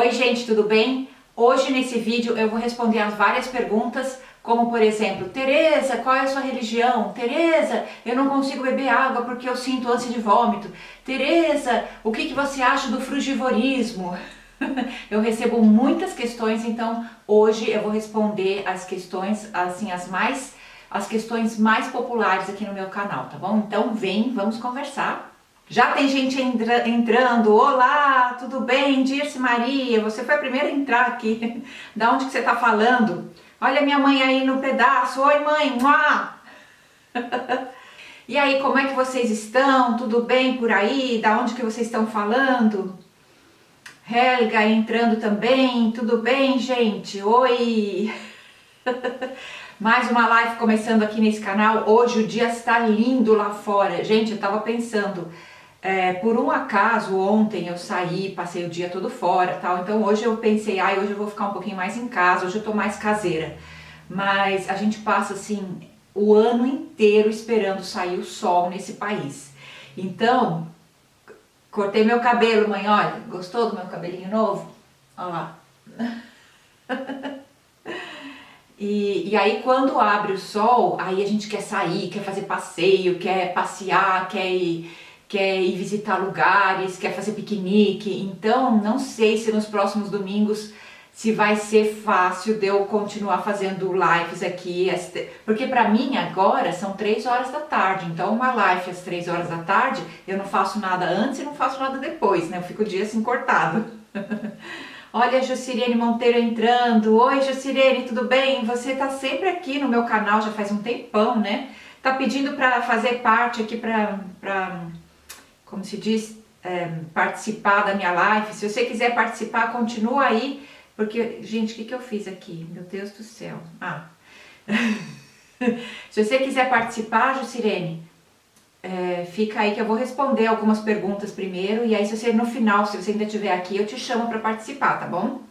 Oi gente, tudo bem? Hoje nesse vídeo eu vou responder as várias perguntas, como por exemplo, Tereza, qual é a sua religião? Tereza, eu não consigo beber água porque eu sinto ânsia de vômito. Tereza, o que você acha do frugivorismo? Eu recebo muitas questões, então hoje eu vou responder as questões, assim, as questões mais populares aqui no meu canal, tá bom? Então vem, vamos conversar. Já tem gente entrando. Olá, tudo bem? Dirce Maria, você foi a primeira a entrar aqui. Da onde que você está falando? Olha minha mãe aí no pedaço. Oi mãe, mua! E aí, como é que vocês estão? Tudo bem por aí? Da onde que vocês estão falando? Helga entrando também. Tudo bem, gente? Oi! Mais uma live começando aqui nesse canal. Hoje o dia está lindo lá fora. Gente, eu tava pensando, por um acaso ontem eu saí, passei o dia todo fora, tal. Então hoje eu pensei, hoje eu vou ficar um pouquinho mais em casa, hoje eu tô mais caseira. Mas a gente passa assim o ano inteiro esperando sair o sol nesse país. Então, cortei meu cabelo, mãe, olha, gostou do meu cabelinho novo? Olha lá. E aí quando abre o sol, aí a gente quer sair, quer fazer passeio, quer passear, quer ir visitar lugares, quer fazer piquenique. Então não sei se nos próximos domingos se vai ser fácil de eu continuar fazendo lives aqui, porque pra mim agora são 3 horas da tarde, então uma live às 3 horas da tarde eu não faço nada antes e não faço nada depois, né? Eu fico o dia assim cortado. Olha a Jucirene Monteiro entrando. Oi Jucirene, tudo bem? Você tá sempre aqui no meu canal, já faz um tempão, né? Tá pedindo para fazer parte aqui, como se diz, participar da minha live. Se você quiser participar, continua aí. Porque, gente, o que eu fiz aqui? Meu Deus do céu. Se você quiser participar, Jucirene, fica aí que eu vou responder algumas perguntas primeiro, e aí se você no final, se você ainda estiver aqui, eu te chamo para participar, tá bom?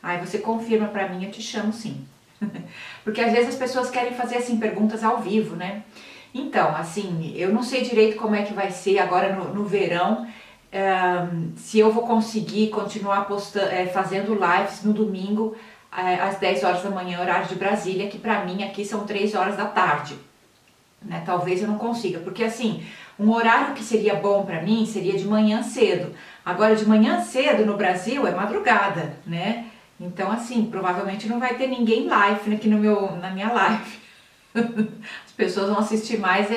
Aí você confirma para mim, eu te chamo sim. Porque às vezes as pessoas querem fazer assim perguntas ao vivo, né? Então, assim, eu não sei direito como é que vai ser agora no verão, se eu vou conseguir continuar fazendo lives no domingo às 10 horas da manhã, horário de Brasília, que pra mim aqui são 3 horas da tarde. Né? Talvez eu não consiga, porque assim, um horário que seria bom pra mim seria de manhã cedo. Agora de manhã cedo no Brasil é madrugada, né? Então assim, provavelmente não vai ter ninguém live aqui na minha live. As pessoas vão assistir mais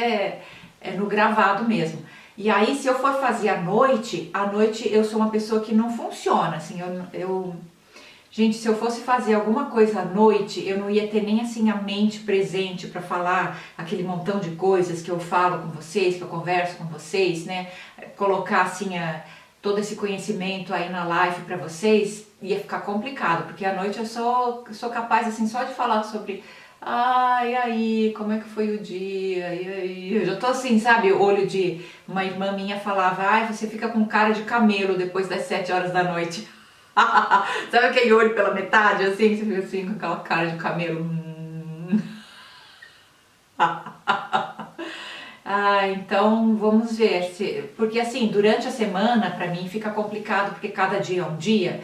no gravado mesmo. E aí se eu for fazer à noite eu sou uma pessoa que não funciona, assim, gente, se eu fosse fazer alguma coisa à noite, eu não ia ter nem assim a mente presente para falar aquele montão de coisas que eu falo com vocês, que eu converso com vocês, né? Colocar assim todo esse conhecimento aí na live para vocês, ia ficar complicado, porque à noite eu sou capaz assim só de falar sobre e aí, como é que foi o dia? E aí, eu já tô assim, sabe, olho de uma irmã minha falava, você fica com cara de camelo depois das 7 horas da noite. Sabe aquele olho pela metade, assim, que você fica assim com aquela cara de camelo? Então vamos ver porque assim, durante a semana pra mim fica complicado, porque cada dia é um dia,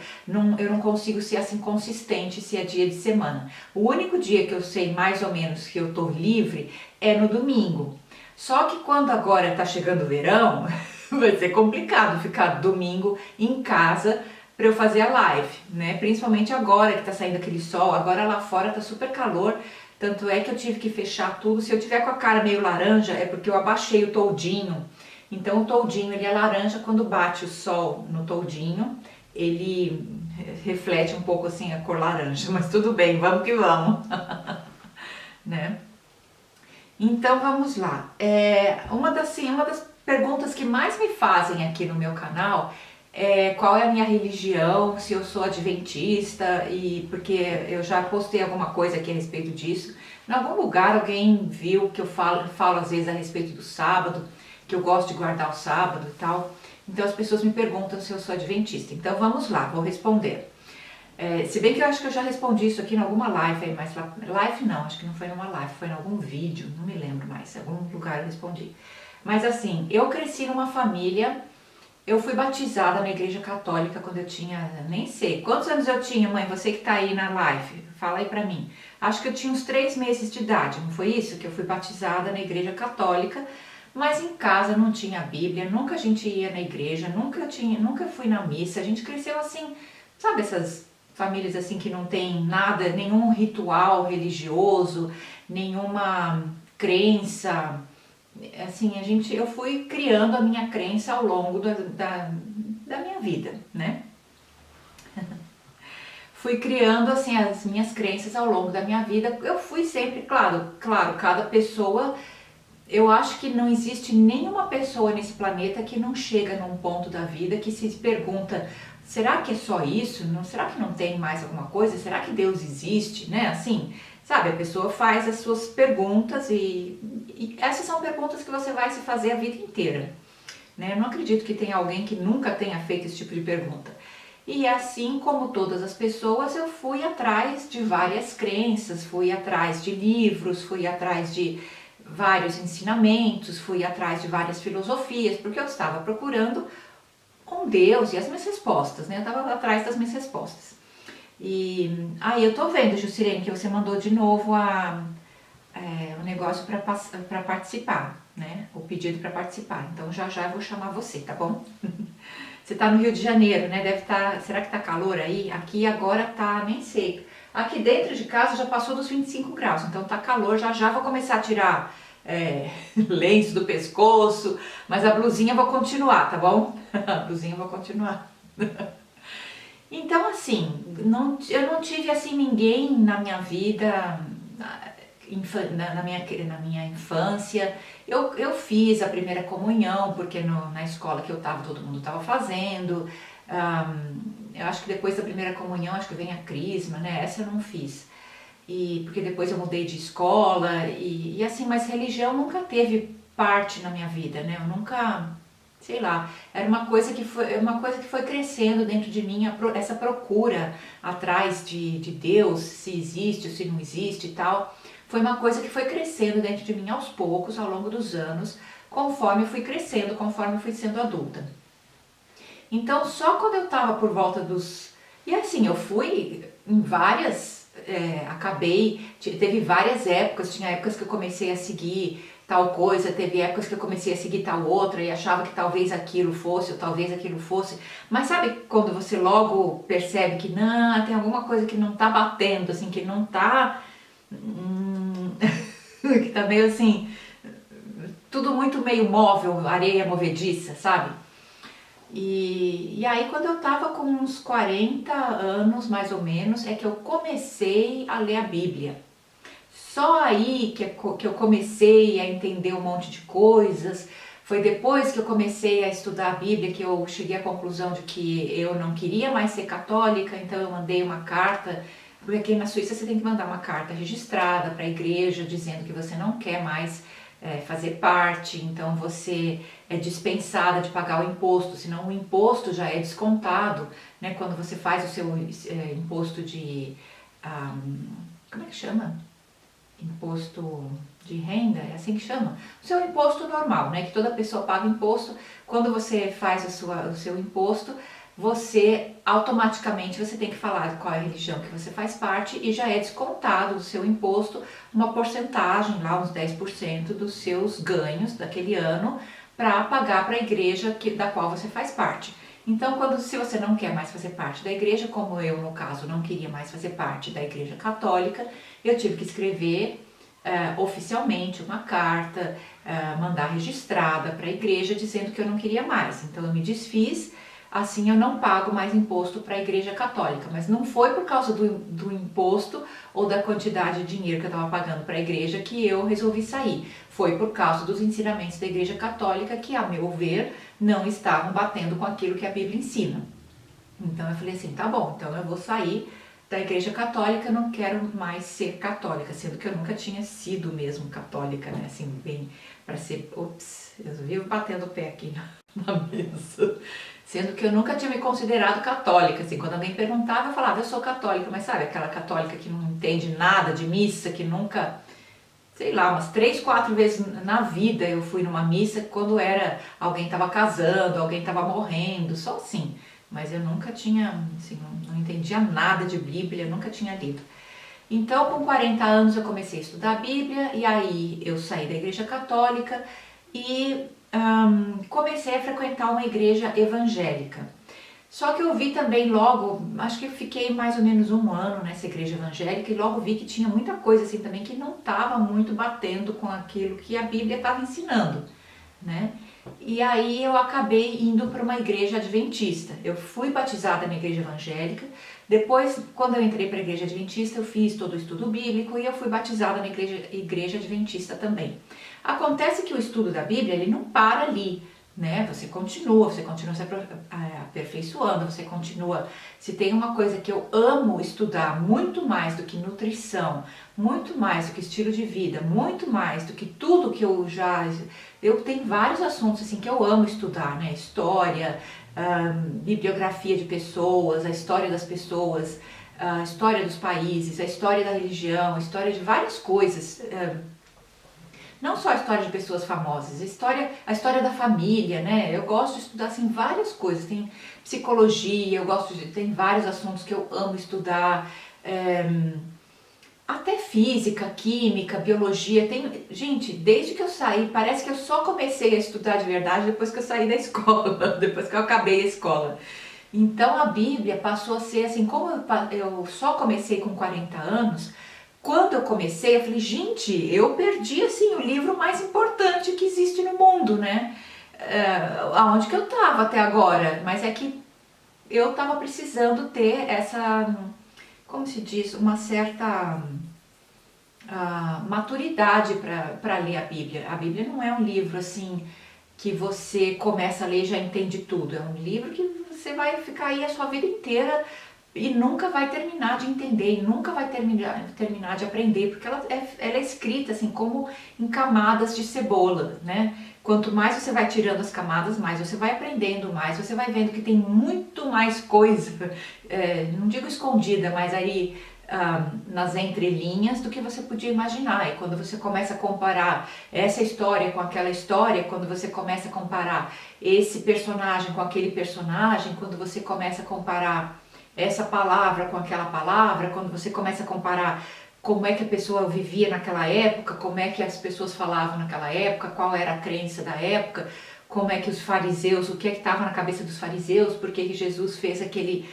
eu não consigo ser assim consistente se é dia de semana. O único dia que eu sei mais ou menos que eu tô livre é no domingo. Só que quando agora tá chegando o verão, vai ser complicado ficar domingo em casa para eu fazer a live, né? Principalmente agora que tá saindo aquele sol, agora lá fora tá super calor, tanto é que eu tive que fechar tudo. Se eu tiver com a cara meio laranja é porque eu abaixei o toldinho. Então o toldinho ele é laranja, quando bate o sol no toldinho, ele reflete um pouco assim a cor laranja, mas tudo bem, vamos que vamos. Né? Então vamos lá. Uma das perguntas que mais me fazem aqui no meu canal qual é a minha religião, se eu sou adventista, e porque eu já postei alguma coisa aqui a respeito disso. Em algum lugar alguém viu que eu falo às vezes a respeito do sábado, que eu gosto de guardar o sábado e tal. Então as pessoas me perguntam se eu sou adventista. Então vamos lá, vou responder. Se bem que eu acho que eu já respondi isso aqui em alguma live aí, mas live não, acho que não foi numa live, foi em algum vídeo, não me lembro mais, em algum lugar eu respondi. Mas assim, eu cresci numa família Eu fui batizada na igreja católica quando eu tinha, nem sei, quantos anos eu tinha, mãe? Você que tá aí na live, fala aí pra mim. Acho que eu tinha uns 3 meses de idade, não foi isso? Que eu fui batizada na igreja católica, mas em casa não tinha Bíblia, nunca a gente ia na igreja, nunca fui na missa, a gente cresceu assim, sabe essas famílias assim que não tem nada, nenhum ritual religioso, nenhuma crença. Assim, eu fui criando a minha crença ao longo da minha vida, né? Fui criando, assim, as minhas crenças ao longo da minha vida. Eu fui sempre, claro, cada pessoa, eu acho que não existe nenhuma pessoa nesse planeta que não chega num ponto da vida que se pergunta, será que é só isso? Não, será que não tem mais alguma coisa? Será que Deus existe, né? Assim, sabe, a pessoa faz as suas perguntas e essas são perguntas que você vai se fazer a vida inteira, né? Eu não acredito que tenha alguém que nunca tenha feito esse tipo de pergunta. E assim como todas as pessoas, eu fui atrás de várias crenças, fui atrás de livros, fui atrás de vários ensinamentos, fui atrás de várias filosofias, porque eu estava procurando um Deus e as minhas respostas, né? Eu estava atrás das minhas respostas. E aí eu tô vendo, Jucirene, que você mandou de novo o negócio para participar, né? O pedido para participar. Então já eu vou chamar você, tá bom? Você tá no Rio de Janeiro, né? Deve estar. Será que tá calor aí? Aqui agora tá, nem sei. Aqui dentro de casa já passou dos 25 graus, então tá calor. Já vou começar a tirar lenço do pescoço, mas a blusinha eu vou continuar, tá bom? A blusinha eu vou continuar. Então, assim, eu não tive assim ninguém na minha vida, na minha infância. Eu fiz a primeira comunhão, porque na escola que eu estava, todo mundo estava fazendo. Eu acho que depois da primeira comunhão, acho que vem a crisma, né? Essa eu não fiz. Porque depois eu mudei de escola, e assim, mas religião nunca teve parte na minha vida, né? Eu nunca, sei lá, era uma coisa que foi crescendo dentro de mim, essa procura atrás de Deus, se existe ou se não existe e tal. Foi uma coisa que foi crescendo dentro de mim aos poucos, ao longo dos anos, conforme eu fui crescendo, conforme eu fui sendo adulta. Então, só quando eu estava por volta dos... E assim, eu fui em várias... teve várias épocas, tinha épocas que eu comecei a seguir tal coisa, teve épocas que eu comecei a seguir tal outra e achava que talvez aquilo fosse ou talvez aquilo fosse, mas sabe quando você logo percebe que não, tem alguma coisa que não tá batendo, assim, que não tá, que tá meio assim, tudo muito meio móvel, areia movediça, sabe? E aí quando eu tava com uns 40 anos, mais ou menos, é que eu comecei a ler a Bíblia. Só aí que eu comecei a entender um monte de coisas. Foi depois que eu comecei a estudar a Bíblia que eu cheguei à conclusão de que eu não queria mais ser católica, então eu mandei uma carta, porque aqui na Suíça você tem que mandar uma carta registrada para a igreja dizendo que você não quer mais fazer parte, então você é dispensada de pagar o imposto, senão o imposto já é descontado, né? Quando você faz o seu imposto de... como é que chama? Imposto de renda, é assim que chama? O seu imposto normal, né? Que toda pessoa paga imposto. Quando você faz o seu imposto, você automaticamente você tem que falar qual é a religião que você faz parte e já é descontado do seu imposto uma porcentagem, lá uns 10% dos seus ganhos daquele ano para pagar para a igreja da qual você faz parte. Então, se você não quer mais fazer parte da igreja, como eu, no caso, não queria mais fazer parte da igreja católica, eu tive que escrever oficialmente uma carta, mandar registrada para a igreja dizendo que eu não queria mais. Então, eu me desfiz, assim eu não pago mais imposto para a igreja católica. Mas não foi por causa do imposto ou da quantidade de dinheiro que eu estava pagando para a igreja que eu resolvi sair. Foi por causa dos ensinamentos da igreja católica que, a meu ver, não estavam batendo com aquilo que a Bíblia ensina. Então eu falei assim, tá bom, então eu vou sair da igreja católica, não quero mais ser católica, sendo que eu nunca tinha sido mesmo católica, né, assim, bem, para ser, eu vivo batendo o pé aqui na mesa, sendo que eu nunca tinha me considerado católica, assim, quando alguém perguntava, eu falava, eu sou católica, mas sabe, aquela católica que não entende nada de missa, que nunca sei lá, umas 3, 4 vezes na vida eu fui numa missa quando era alguém estava casando, alguém estava morrendo, só assim. Mas eu nunca tinha, assim, não entendia nada de Bíblia, nunca tinha lido. Então, com 40 anos eu comecei a estudar a Bíblia e aí eu saí da igreja católica e comecei a frequentar uma igreja evangélica. Só que eu vi também logo, acho que eu fiquei mais ou menos um ano nessa igreja evangélica e logo vi que tinha muita coisa assim também que não estava muito batendo com aquilo que a Bíblia estava ensinando, né? E aí eu acabei indo para uma igreja adventista. Eu fui batizada na igreja evangélica, depois quando eu entrei para a igreja adventista eu fiz todo o estudo bíblico e eu fui batizada na igreja adventista também. Acontece que o estudo da Bíblia ele não para ali, né? Você continua se aperfeiçoando, você continua. Se tem uma coisa que eu amo estudar muito mais do que nutrição, muito mais do que estilo de vida, muito mais do que tudo que eu tenho vários assuntos assim que eu amo estudar, né? História, bibliografia de pessoas, a história das pessoas, a história dos países, a história da religião, a história de várias coisas. Não só a história de pessoas famosas, a história da família, né? Eu gosto de estudar assim várias coisas. Tem psicologia, tem vários assuntos que eu amo estudar, até física, química, biologia. Gente, desde que eu saí, parece que eu só comecei a estudar de verdade depois que eu saí da escola, depois que eu acabei a escola. Então a Bíblia passou a ser assim, como eu só comecei com 40 anos. Quando eu comecei, eu falei, gente, eu perdi assim o livro mais importante que existe no mundo, né? Aonde que eu estava até agora? Mas é que eu estava precisando ter essa, como se diz, uma certa maturidade para ler a Bíblia. A Bíblia não é um livro assim que você começa a ler e já entende tudo. É um livro que você vai ficar aí a sua vida inteira e nunca vai terminar de entender, e nunca vai terminar de aprender, porque ela é escrita assim como em camadas de cebola, né? Quanto mais você vai tirando as camadas, mais você vai aprendendo, mais você vai vendo que tem muito mais coisa, não digo escondida, mas aí nas entrelinhas do que você podia imaginar. E quando você começa a comparar essa história com aquela história, quando você começa a comparar esse personagem com aquele personagem, quando você começa a comparar essa palavra com aquela palavra, quando você começa a comparar como é que a pessoa vivia naquela época, como é que as pessoas falavam naquela época, qual era a crença da época, como é que os fariseus, o que é que estava na cabeça dos fariseus, por que Jesus fez aquele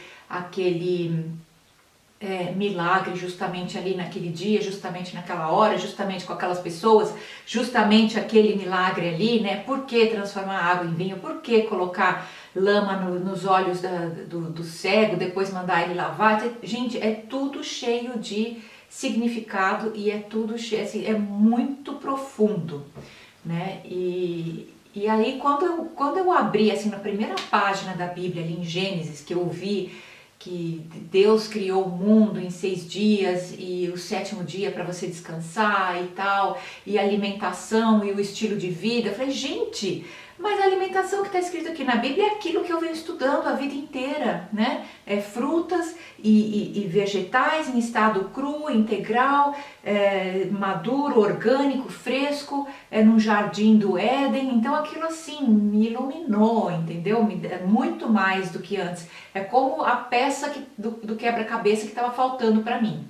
milagre justamente ali naquele dia, justamente naquela hora, justamente com aquelas pessoas, justamente aquele milagre ali, né? Por que transformar água em vinho? Por que colocar lama nos olhos do cego, depois mandar ele lavar? Gente, é tudo cheio de significado e é tudo cheio, assim, é muito profundo, né? E aí quando eu abri assim na primeira página da Bíblia ali em Gênesis, que eu vi que Deus criou o mundo em 6 dias e o 7º dia para você descansar e tal, e a alimentação e o estilo de vida. Eu falei, gente, mas a alimentação que está escrito aqui na Bíblia é aquilo que eu venho estudando a vida inteira, né? É frutas e vegetais em estado cru, integral, maduro, orgânico, fresco, num jardim do Éden. Então aquilo assim me iluminou, entendeu? Muito mais do que antes. É como a peça do quebra-cabeça que estava faltando para mim.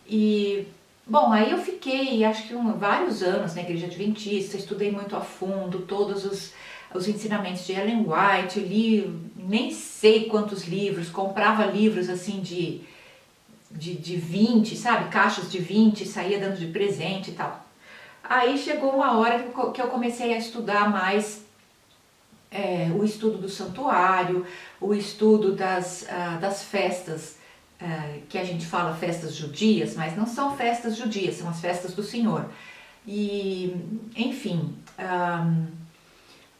E bom, aí eu fiquei, acho que vários anos na igreja adventista, estudei muito a fundo todos os ensinamentos de Ellen White, li nem sei quantos livros, comprava livros assim de 20, sabe, caixas de 20, saía dando de presente e tal. Aí chegou uma hora que eu comecei a estudar mais o estudo do santuário, o estudo das festas, que a gente fala festas judias, mas não são festas judias, são as festas do Senhor. E, enfim,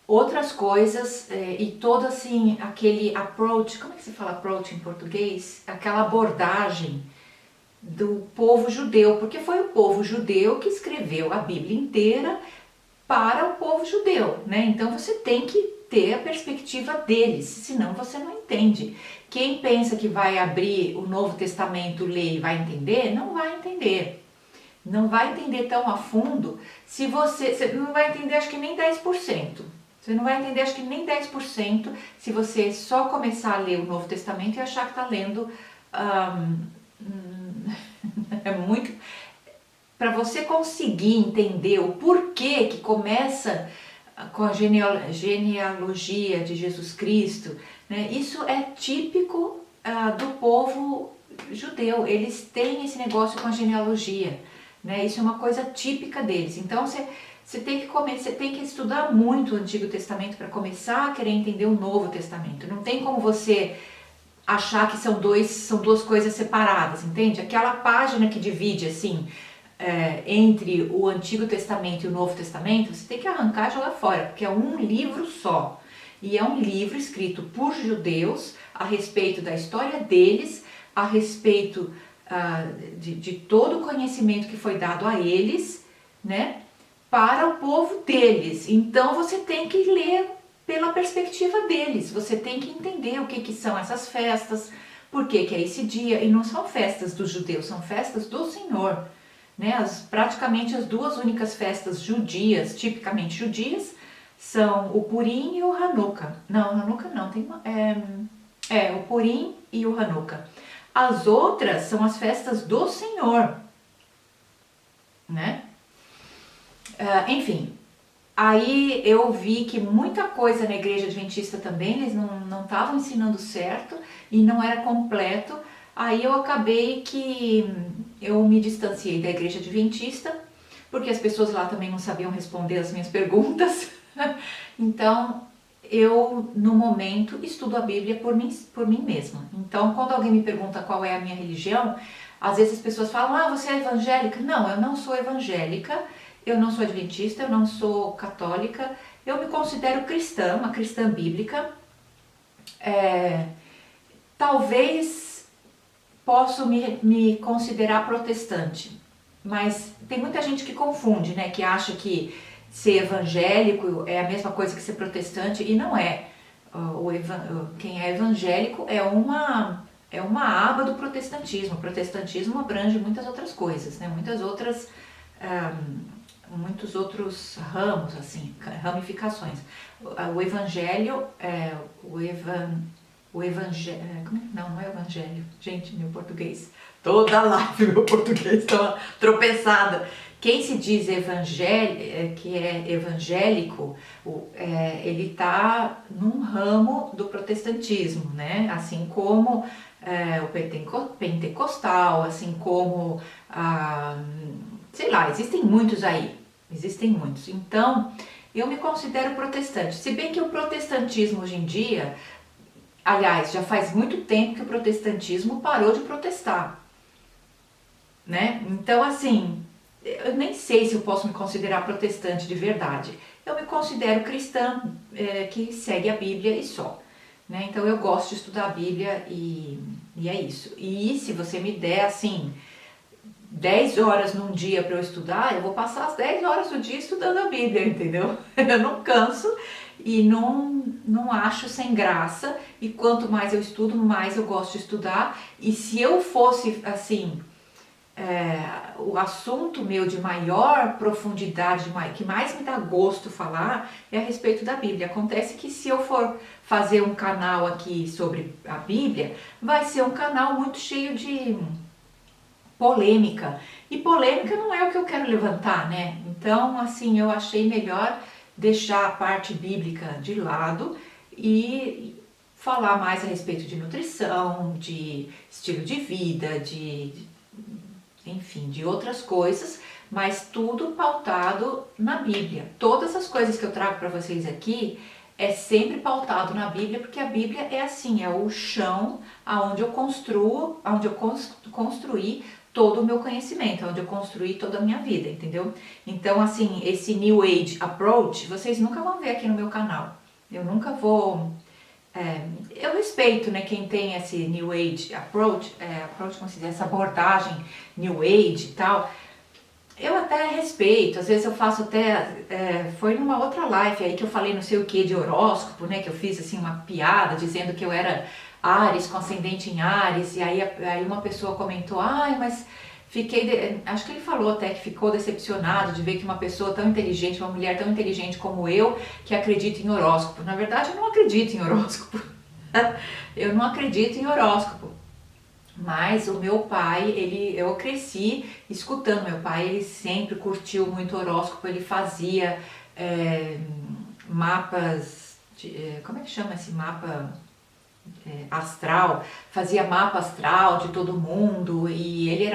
outras coisas, e todo assim, aquele approach, como é que se fala approach em português? Aquela abordagem do povo judeu, porque foi o povo judeu que escreveu a Bíblia inteira para o povo judeu, né? Então você tem que ter a perspectiva deles, senão você não entende. Quem pensa que vai abrir o Novo Testamento, ler e vai entender, não vai entender, Não vai entender tão a fundo se você não vai entender acho que nem 10%. Você não vai entender acho que nem 10% se você só começar a ler o Novo Testamento e achar que está lendo é muito para você conseguir entender o porquê que começa com a genealogia de Jesus Cristo, né? Isso é típico do povo judeu, eles têm esse negócio com a genealogia, né? Isso é uma coisa típica deles. Então você tem que estudar muito o Antigo Testamento para começar a querer entender o Novo Testamento. Não tem como você achar que são duas coisas separadas, entende? Aquela página que divide assim entre o Antigo Testamento e o Novo Testamento, você tem que arrancar e jogar fora, porque é um livro só. E é um livro escrito por judeus a respeito da história deles, a respeito de todo o conhecimento que foi dado a eles, né, para o povo deles. Então você tem que ler pela perspectiva deles, você tem que entender o que são essas festas, por que é esse dia, e não são festas dos judeus, são festas do Senhor. Né, praticamente as duas únicas festas judias, tipicamente judias, são o Purim e o Hanukkah. Não, Hanukkah não, tem o Purim e o Hanukkah. As outras são as festas do Senhor, né? Enfim, aí eu vi que muita coisa na igreja adventista também, eles não estavam ensinando certo e não era completo. Aí eu acabei que eu me distanciei da igreja adventista, porque as pessoas lá também não sabiam responder as minhas perguntas. Então, eu, no momento, estudo a Bíblia por mim mesma. Então, quando alguém me pergunta qual é a minha religião, às vezes as pessoas falam, você é evangélica? Não, eu não sou evangélica, eu não sou adventista, eu não sou católica, eu me considero cristã, uma cristã bíblica. Talvez posso me considerar protestante, mas tem muita gente que confunde, né, que acha que ser evangélico é a mesma coisa que ser protestante, e não é. Quem é evangélico é uma aba do protestantismo. O protestantismo abrange muitas outras coisas, né, muitos outros ramos, assim, ramificações. O evangelho não é evangelho. Gente, meu português. Toda live meu português está tropeçada. Quem se diz que é evangélico, ele está num ramo do protestantismo, né? Assim como o pentecostal, assim como, sei lá, existem muitos aí. Existem muitos. Então, eu me considero protestante. Se bem que o protestantismo hoje em dia, aliás, já faz muito tempo que o protestantismo parou de protestar, né? Então, assim, eu nem sei se eu posso me considerar protestante de verdade. Eu me considero cristã, que segue a Bíblia e só, né? Então, eu gosto de estudar a Bíblia e é isso. E se você me der, assim, 10 horas num dia para eu estudar, eu vou passar as 10 horas do dia estudando a Bíblia, entendeu? Eu não canso e não acho sem graça, e quanto mais eu estudo, mais eu gosto de estudar. E se eu fosse, assim, o assunto meu de maior profundidade, que mais me dá gosto falar, é a respeito da Bíblia. Acontece que se eu for fazer um canal aqui sobre a Bíblia, vai ser um canal muito cheio de polêmica, e polêmica não é o que eu quero levantar, né? Então, assim, eu achei melhor deixar a parte bíblica de lado e falar mais a respeito de nutrição, de estilo de vida, enfim, de outras coisas, mas tudo pautado na Bíblia. Todas as coisas que eu trago para vocês aqui é sempre pautado na Bíblia, porque a Bíblia é assim, é o chão aonde eu construo, aonde eu construí todo o meu conhecimento, onde eu construí toda a minha vida, entendeu? Então, assim, esse New Age Approach, vocês nunca vão ver aqui no meu canal. Eu nunca vou... eu respeito, né, quem tem esse New Age Approach, como se diz, essa abordagem New Age e tal. Eu até respeito, às vezes eu faço até... foi numa outra live aí que eu falei não sei o que de horóscopo, né, que eu fiz, assim, uma piada dizendo que eu era Áries, com ascendente em Áries, e aí uma pessoa comentou, mas Acho que ele falou até que ficou decepcionado de ver que uma pessoa tão inteligente, uma mulher tão inteligente como eu, que acredita em horóscopo. Na verdade, eu não acredito em horóscopo. Eu não acredito em horóscopo. Mas o meu pai, eu cresci escutando meu pai, ele sempre curtiu muito horóscopo, ele fazia mapas, como é que chama esse mapa? Astral, fazia mapa astral de todo mundo e ele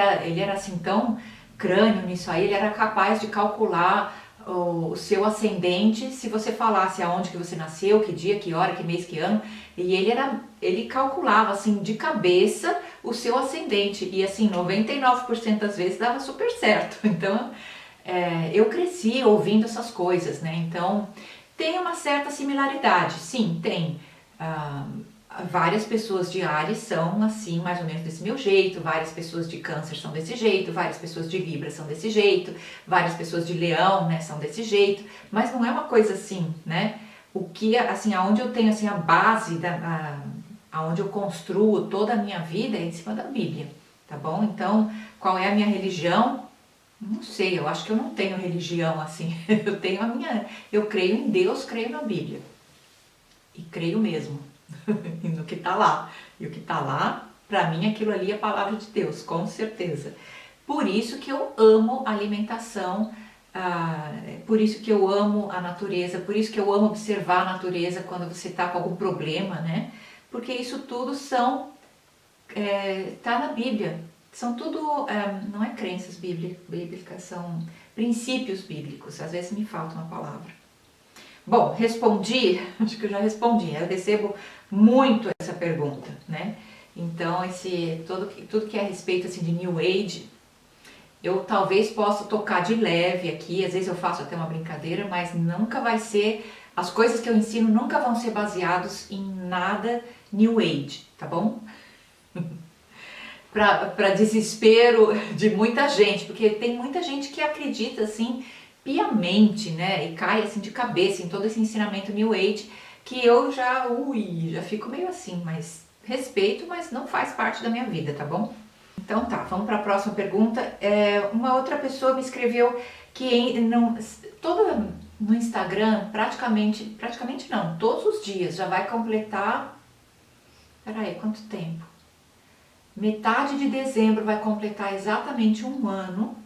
era assim tão crânio nisso aí, ele era capaz de calcular o seu ascendente se você falasse aonde que você nasceu, que dia, que hora, que mês, que ano, e ele calculava assim de cabeça o seu ascendente e assim 99% das vezes dava super certo. Então eu cresci ouvindo essas coisas, né? Então tem uma certa similaridade, sim, tem. Várias pessoas de Áries são assim, mais ou menos desse meu jeito, várias pessoas de Câncer são desse jeito, várias pessoas de Libra são desse jeito, várias pessoas de Leão, né, são desse jeito, mas não é uma coisa assim, né? O que, assim, aonde eu tenho assim a base aonde eu construo toda a minha vida é em cima da Bíblia, tá bom? Então, qual é a minha religião? Não sei, eu acho que eu não tenho religião assim. Eu creio em Deus, creio na Bíblia. E creio mesmo. No que está lá. E o que está lá, para mim, aquilo ali é a palavra de Deus, com certeza. Por isso que eu amo a alimentação, por isso que eu amo a natureza, por isso que eu amo observar a natureza quando você está com algum problema, né? Porque isso tudo tá na Bíblia. São tudo, não é crenças bíblicas, são princípios bíblicos. Às vezes me falta uma palavra. Bom, respondi, acho que eu já respondi, eu recebo muito essa pergunta, né? Então, tudo que é a respeito assim, de New Age, eu talvez possa tocar de leve aqui, às vezes eu faço até uma brincadeira, mas nunca vai ser, as coisas que eu ensino nunca vão ser baseadas em nada New Age, tá bom? Para desespero de muita gente, porque tem muita gente que acredita assim, piamente, né, e cai assim de cabeça em todo esse ensinamento New Age, que eu já fico meio assim, mas respeito, mas não faz parte da minha vida, tá bom? Então tá, vamos para a próxima pergunta. Uma outra pessoa me escreveu que no Instagram, praticamente não, todos os dias já vai completar, peraí, quanto tempo? Metade de dezembro vai completar exatamente um ano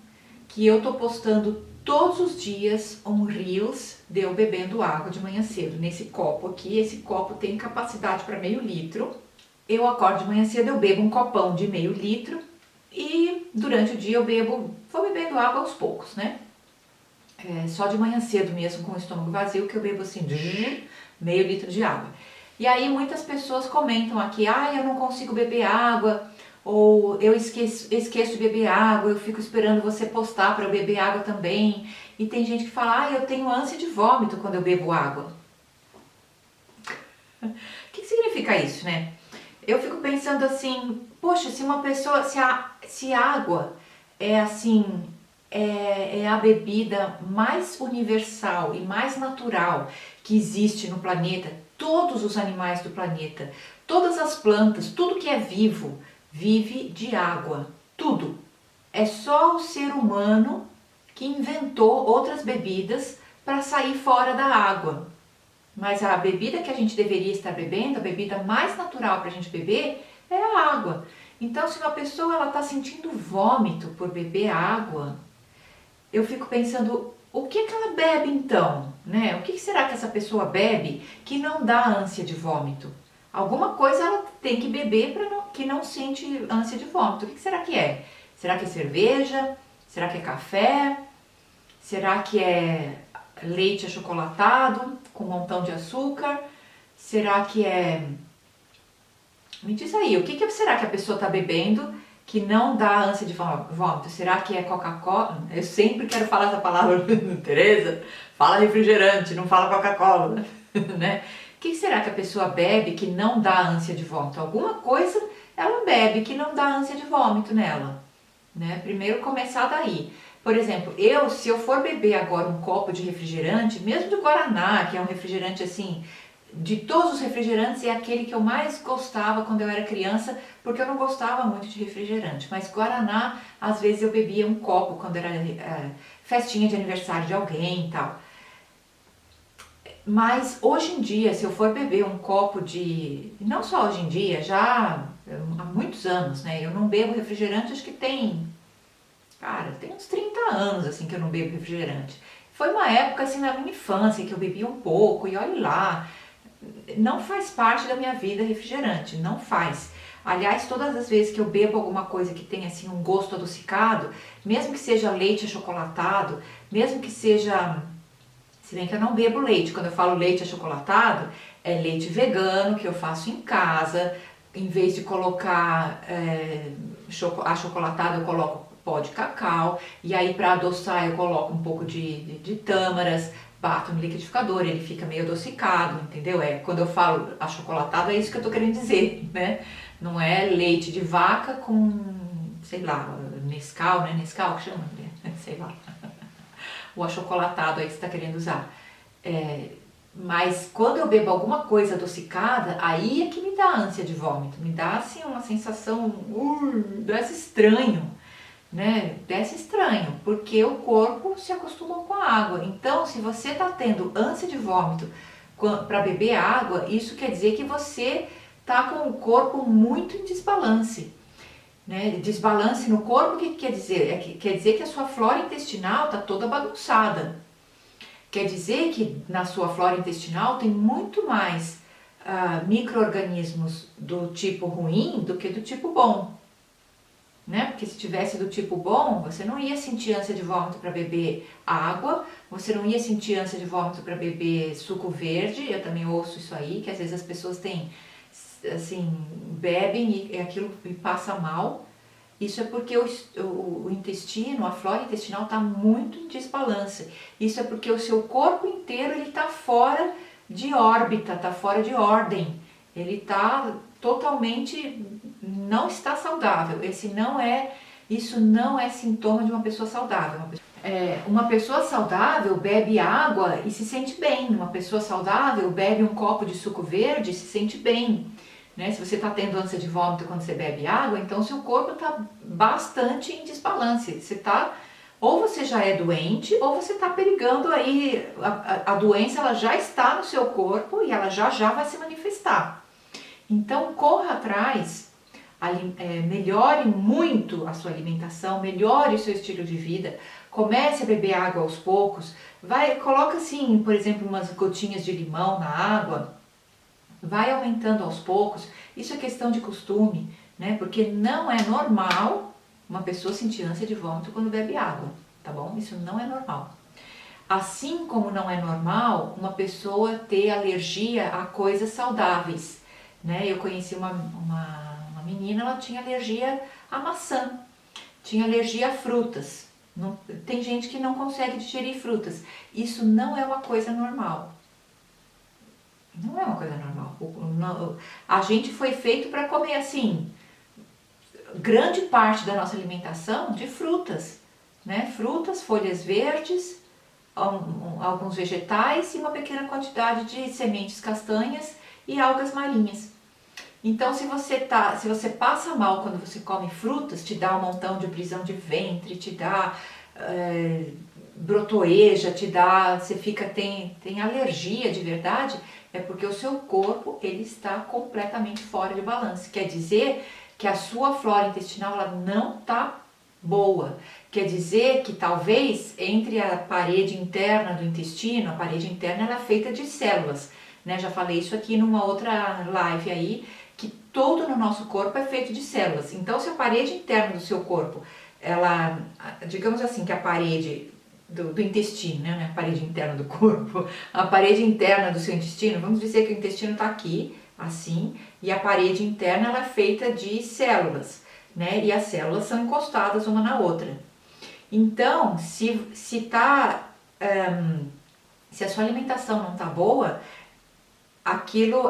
que eu tô postando todos os dias um Reels de eu bebendo água de manhã cedo, nesse copo aqui. Esse copo tem capacidade para meio litro. Eu acordo de manhã cedo, eu bebo um copão de meio litro e durante o dia vou bebendo água aos poucos, né? Só de manhã cedo mesmo, com o estômago vazio, que eu bebo assim, meio litro de água. E aí muitas pessoas comentam aqui, eu não consigo beber água, ou eu esqueço de beber água, eu fico esperando você postar para eu beber água também. E tem gente que fala, eu tenho ânsia de vômito quando eu bebo água. O que significa isso, né? Eu fico pensando assim, poxa, se uma pessoa, se água é assim, é a bebida mais universal e mais natural que existe no planeta, todos os animais do planeta, todas as plantas, tudo que é vivo, vive de água, tudo. É só o ser humano que inventou outras bebidas para sair fora da água. Mas a bebida que a gente deveria estar bebendo, a bebida mais natural para a gente beber, é a água. Então, se uma pessoa está sentindo vômito por beber água, eu fico pensando, o que ela bebe então? Né? O que será que essa pessoa bebe que não dá ânsia de vômito? Alguma coisa ela tem que beber que não sente ânsia de vômito. O que será que é? Será que é cerveja? Será que é café? Será que é leite achocolatado com um montão de açúcar? Será que é... Me diz aí, o que será que a pessoa está bebendo que não dá ânsia de vômito? Será que é Coca-Cola? Eu sempre quero falar essa palavra, Tereza, fala refrigerante, não fala Coca-Cola, né? O que será que a pessoa bebe que não dá ânsia de vômito? Alguma coisa ela bebe que não dá ânsia de vômito nela, né? Primeiro começar daí. Por exemplo, se eu for beber agora um copo de refrigerante, mesmo do Guaraná, que é um refrigerante assim, de todos os refrigerantes é aquele que eu mais gostava quando eu era criança, porque eu não gostava muito de refrigerante, mas Guaraná, às vezes eu bebia um copo quando era festinha de aniversário de alguém e tal. Mas hoje em dia, se eu for beber um copo de... Não só hoje em dia, já há muitos anos, né? Eu não bebo refrigerante, acho que tem... Cara, tem uns 30 anos assim que eu não bebo refrigerante. Foi uma época assim na minha infância que eu bebia um pouco e olha lá, não faz parte da minha vida refrigerante, não faz. Aliás, todas as vezes que eu bebo alguma coisa que tem assim um gosto adocicado, mesmo que seja leite achocolatado, mesmo que seja, se bem que eu não bebo leite, quando eu falo leite achocolatado, é leite vegano que eu faço em casa, em vez de colocar achocolatado eu coloco pó de cacau, e aí para adoçar eu coloco um pouco de tâmaras, bato no liquidificador, ele fica meio adocicado, entendeu? Quando eu falo achocolatado, é isso que eu tô querendo dizer, né? Não é leite de vaca com, sei lá, Nescau, né? Nescau que chama, né? Sei lá. O achocolatado aí que você tá querendo usar. Mas quando eu bebo alguma coisa adocicada, aí é que me dá ânsia de vômito, me dá assim uma sensação, desce estranho, né? Desce estranho, porque o corpo se acostuma com a água. Então, se você está tendo ânsia de vômito para beber água, isso quer dizer que você está com o corpo muito em desbalance. Né? Desbalance no corpo, o que quer dizer? Quer dizer que a sua flora intestinal está toda bagunçada. Quer dizer que na sua flora intestinal tem muito mais micro-organismos do tipo ruim do que do tipo bom. Né? Porque se tivesse do tipo bom, você não ia sentir ânsia de vômito para beber água, você não ia sentir ânsia de vômito para beber suco verde. Eu também ouço isso aí, que às vezes as pessoas têm, assim, bebem e aquilo passa mal. Isso é porque o intestino, a flora intestinal está muito em desbalance. Isso é porque o seu corpo inteiro ele está fora de órbita, está fora de ordem. Ele está totalmente, não está saudável. Isso não é sintoma de uma pessoa saudável. Uma pessoa saudável bebe água e se sente bem. Uma pessoa saudável bebe um copo de suco verde e se sente bem. Né? Se você está tendo ânsia de vômito quando você bebe água, então seu corpo está bastante em desbalance. Ou você já é doente, ou você está perigando aí, a doença ela já está no seu corpo e ela já vai se manifestar. Então corra atrás, melhore muito a sua alimentação, melhore o seu estilo de vida, comece a beber água aos poucos, coloca assim, por exemplo, umas gotinhas de limão na água, vai aumentando aos poucos. Isso é questão de costume, né? Porque não é normal uma pessoa sentir ânsia de vômito quando bebe água, tá bom? Isso não é normal. Assim como não é normal uma pessoa ter alergia a coisas saudáveis, né? Eu conheci uma menina, ela tinha alergia à maçã, tinha alergia a frutas. Tem gente que não consegue digerir frutas. Isso não é uma coisa normal. Não é uma coisa normal. A gente foi feito para comer assim, grande parte da nossa alimentação de frutas, né? Frutas, folhas verdes, alguns vegetais e uma pequena quantidade de sementes castanhas e algas marinhas. Então, se você passa mal quando você come frutas, te dá um montão de prisão de ventre, te dá brotoeja, tem alergia de verdade, é porque o seu corpo ele está completamente fora de balanço. Quer dizer que a sua flora intestinal ela não está boa. Quer dizer que talvez entre a parede interna do intestino, a parede interna ela é feita de células, né? Já falei isso aqui numa outra live aí, que todo no nosso corpo é feito de células. Então, se a parede interna do seu corpo, digamos assim, que a parede do intestino, né? A parede interna do corpo, a parede interna do seu intestino, vamos dizer que o intestino está aqui, assim, e a parede interna ela é feita de células, né? E as células são encostadas uma na outra. Então, se a sua alimentação não está boa,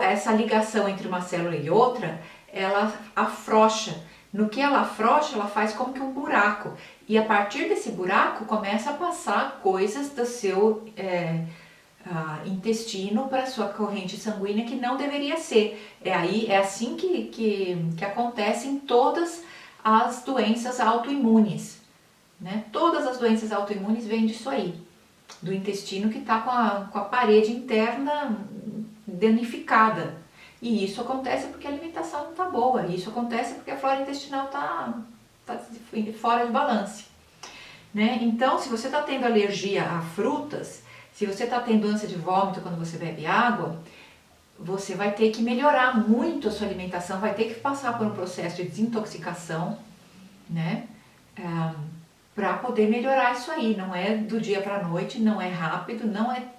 essa ligação entre uma célula e outra, ela afrouxa. No que ela afrouxa, ela faz como que um buraco. E a partir desse buraco começa a passar coisas intestino para a sua corrente sanguínea, que não deveria ser. É assim que acontecem todas as doenças autoimunes, né? Todas as doenças autoimunes vêm disso aí, do intestino que está com a parede interna danificada. E isso acontece porque a alimentação não está boa, isso acontece porque a flora intestinal está fora de balance, né? Então, se você está tendo alergia a frutas, se você está tendo ânsia de vômito quando você bebe água, você vai ter que melhorar muito a sua alimentação, vai ter que passar por um processo de desintoxicação, né? Para poder melhorar isso aí. Não é do dia para a noite, não é rápido,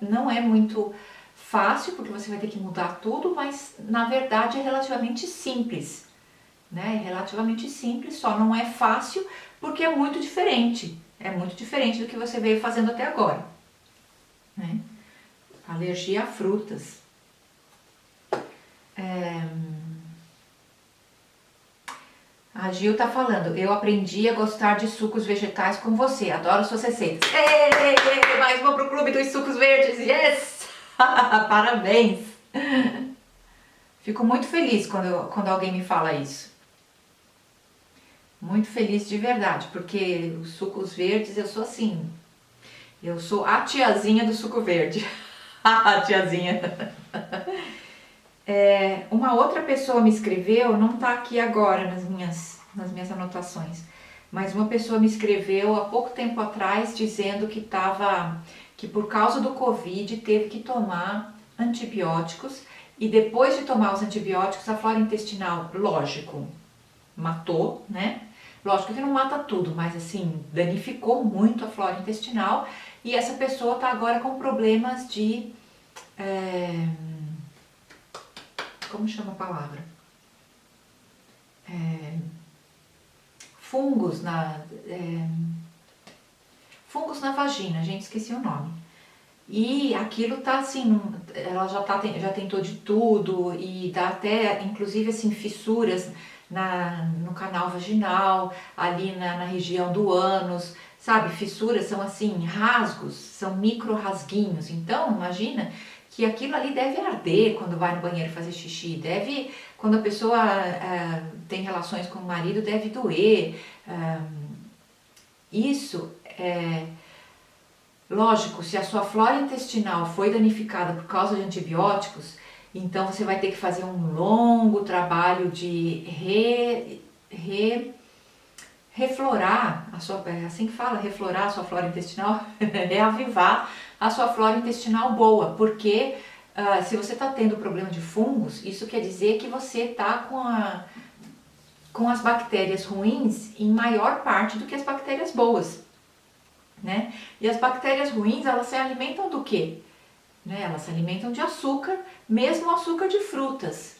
não é muito fácil, porque você vai ter que mudar tudo, mas na verdade é relativamente simples, né? É relativamente simples, só não é fácil porque é muito diferente. É muito diferente do que você veio fazendo até agora, né? Alergia a frutas. A Gil tá falando, eu aprendi a gostar de sucos vegetais com você, adoro suas receitas. Ei, mais uma pro clube dos sucos verdes, yes! Parabéns! Fico muito feliz quando alguém me fala isso. Muito feliz de verdade, porque os sucos verdes eu sou assim, eu sou a tiazinha do suco verde. A tiazinha. Uma outra pessoa me escreveu, não tá aqui agora nas minhas anotações, mas uma pessoa me escreveu há pouco tempo atrás dizendo que por causa do Covid teve que tomar antibióticos e depois de tomar os antibióticos a flora intestinal, lógico, matou, né? Lógico que não mata tudo, mas assim, danificou muito a flora intestinal e essa pessoa tá agora com problemas de... como chama a palavra? Fungos fungos na vagina, gente, esqueci o nome. E aquilo tá assim, ela já tentou de tudo e dá até, inclusive assim, fissuras no canal vaginal, ali na região do ânus, sabe? Fissuras são assim, rasgos, são micro rasguinhos. Então, imagina que aquilo ali deve arder quando vai no banheiro fazer xixi, quando a pessoa tem relações com o marido, deve doer. Isso é... Lógico, se a sua flora intestinal foi danificada por causa de antibióticos, então você vai ter que fazer um longo trabalho de reflorar, assim que fala, reflorar a sua flora intestinal, reavivar a sua flora intestinal boa, porque se você está tendo problema de fungos, isso quer dizer que você está com as bactérias ruins em maior parte do que as bactérias boas, né? E as bactérias ruins, elas se alimentam do quê? Né? Elas se alimentam de açúcar, mesmo açúcar de frutas.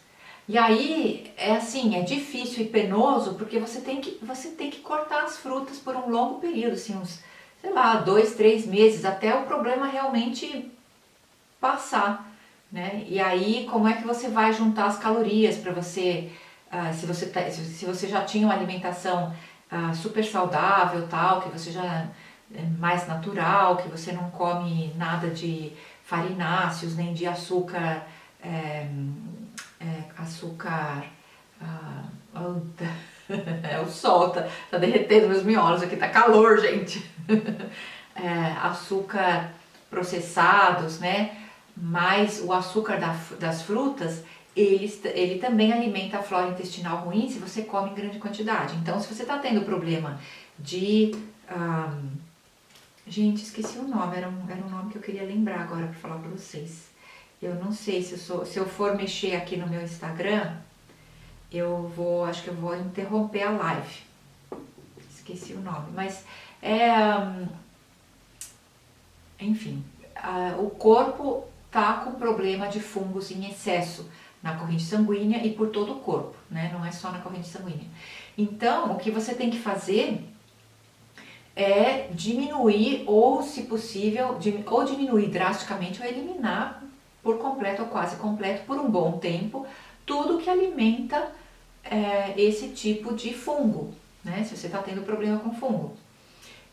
E aí, é difícil e penoso, porque você tem que cortar as frutas por um longo período, assim, uns, sei lá, 2, 3 meses, até o problema realmente passar, né? E aí, como é que você vai juntar as calorias para você, se você já tinha uma alimentação super saudável, tal, que você já é mais natural, que você não come nada de farináceos, nem de açúcar, o sol tá derretendo meus miolos aqui, tá calor, gente. Açúcar processados, né? Mas o açúcar das frutas, ele também alimenta a flora intestinal ruim se você come em grande quantidade. Então, se você está tendo problema de... gente, esqueci o nome, era um nome que eu queria lembrar agora para falar para vocês. Eu não sei se eu for mexer aqui no meu Instagram, acho que eu vou interromper a live. Esqueci o nome, mas enfim, o corpo tá com problema de fungos em excesso na corrente sanguínea e por todo o corpo, né? Não é só na corrente sanguínea. Então, o que você tem que fazer é diminuir ou, se possível, ou diminuir drasticamente ou eliminar por completo ou quase completo por um bom tempo tudo que alimenta esse tipo de fungo, né? Se você está tendo problema com fungo.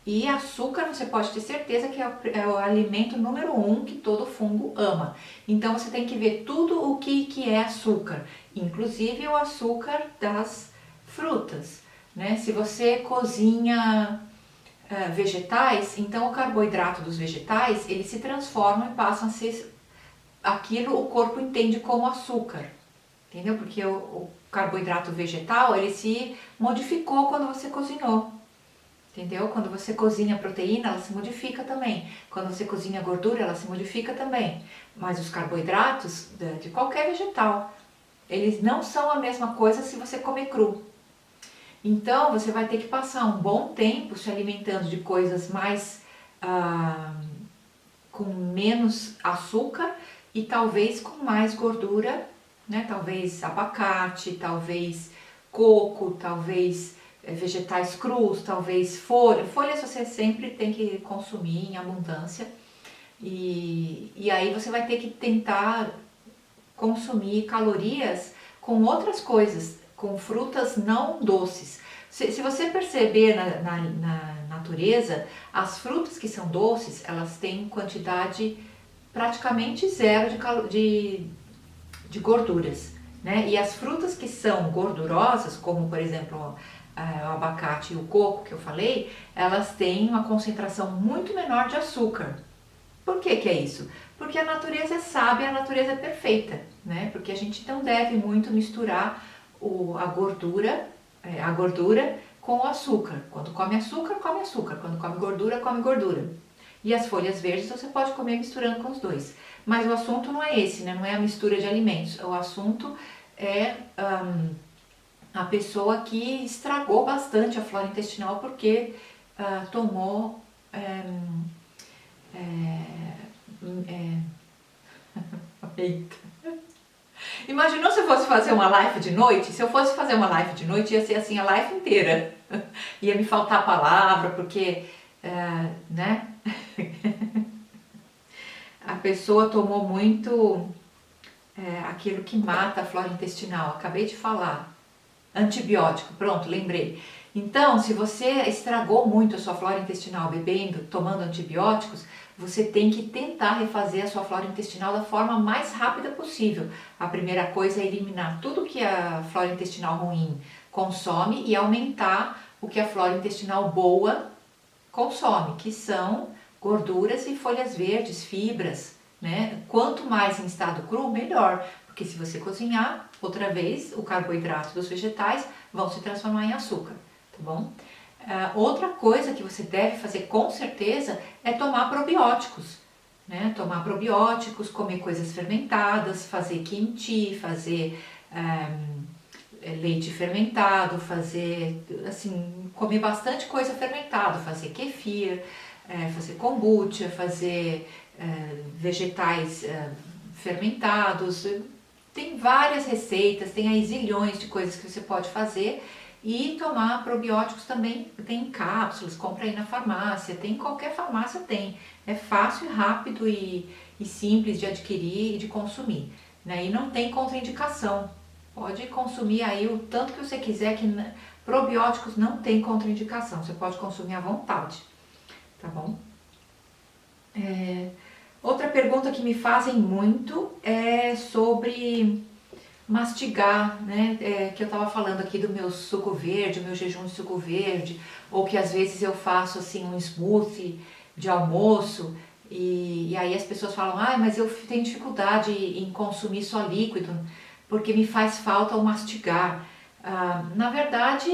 E açúcar, você pode ter certeza que é o alimento número 1 que todo fungo ama. Então você tem que ver tudo o que é açúcar, inclusive o açúcar das frutas, né? Se você cozinha vegetais, então o carboidrato dos vegetais, eles se transformam e passam a ser aquilo o corpo entende como açúcar, entendeu? Porque o carboidrato vegetal, ele se modificou quando você cozinhou. Entendeu? Quando você cozinha a proteína, ela se modifica também. Quando você cozinha a gordura, ela se modifica também. Mas os carboidratos de qualquer vegetal, eles não são a mesma coisa se você comer cru. Então, você vai ter que passar um bom tempo se alimentando de coisas mais com menos açúcar e talvez com mais gordura, né? Talvez abacate, talvez coco, talvez vegetais crus, talvez folhas. Folhas você sempre tem que consumir em abundância. E aí você vai ter que tentar consumir calorias com outras coisas, com frutas não doces. Se você perceber na natureza, as frutas que são doces, elas têm quantidade praticamente zero de gorduras, né? E as frutas que são gordurosas, como por exemplo o abacate e o coco que eu falei, elas têm uma concentração muito menor de açúcar. Por que é isso? Porque a natureza é sábia, a natureza é perfeita, né? Porque a gente não deve muito misturar a gordura com o açúcar. Quando come açúcar, come açúcar. Quando come gordura, come gordura. E as folhas verdes você pode comer misturando com os dois. Mas o assunto não é esse, né? Não é a mistura de alimentos. O assunto é a pessoa que estragou bastante a flora intestinal porque tomou eita. Imaginou se eu fosse fazer uma live de noite? Se eu fosse fazer uma live de noite, ia ser assim a live inteira. Ia me faltar palavra, porque, né? A pessoa tomou muito aquilo que mata a flora intestinal. Acabei de falar. Antibiótico, pronto, lembrei. Então, se você estragou muito a sua flora intestinal bebendo, tomando antibióticos, você tem que tentar refazer a sua flora intestinal da forma mais rápida possível. A primeira coisa é eliminar tudo que a flora intestinal ruim consome e aumentar o que a flora intestinal boa consome, que são gorduras e folhas verdes, fibras, né? Quanto mais em estado cru, melhor, porque se você cozinhar, outra vez, o carboidrato dos vegetais vão se transformar em açúcar, tá bom? Outra coisa que você deve fazer com certeza é tomar probióticos, né? Tomar probióticos, comer coisas fermentadas, fazer kimchi, fazer leite fermentado, fazer, assim, comer bastante coisa fermentada, fazer kefir, fazer kombucha, fazer vegetais fermentados. Tem várias receitas, tem aí zilhões de coisas que você pode fazer e tomar probióticos também, tem cápsulas, compra aí na farmácia, tem em qualquer farmácia tem. É fácil, rápido e simples de adquirir e de consumir, né? E não tem contraindicação. Pode consumir aí o tanto que você quiser, que probióticos não tem contraindicação, você pode consumir à vontade, tá bom? Outra pergunta que me fazem muito é sobre mastigar, né? Que eu tava falando aqui do meu suco verde, o meu jejum de suco verde, ou que às vezes eu faço assim um smoothie de almoço e aí as pessoas falam, mas eu tenho dificuldade em consumir só líquido porque me faz falta o mastigar. Na verdade,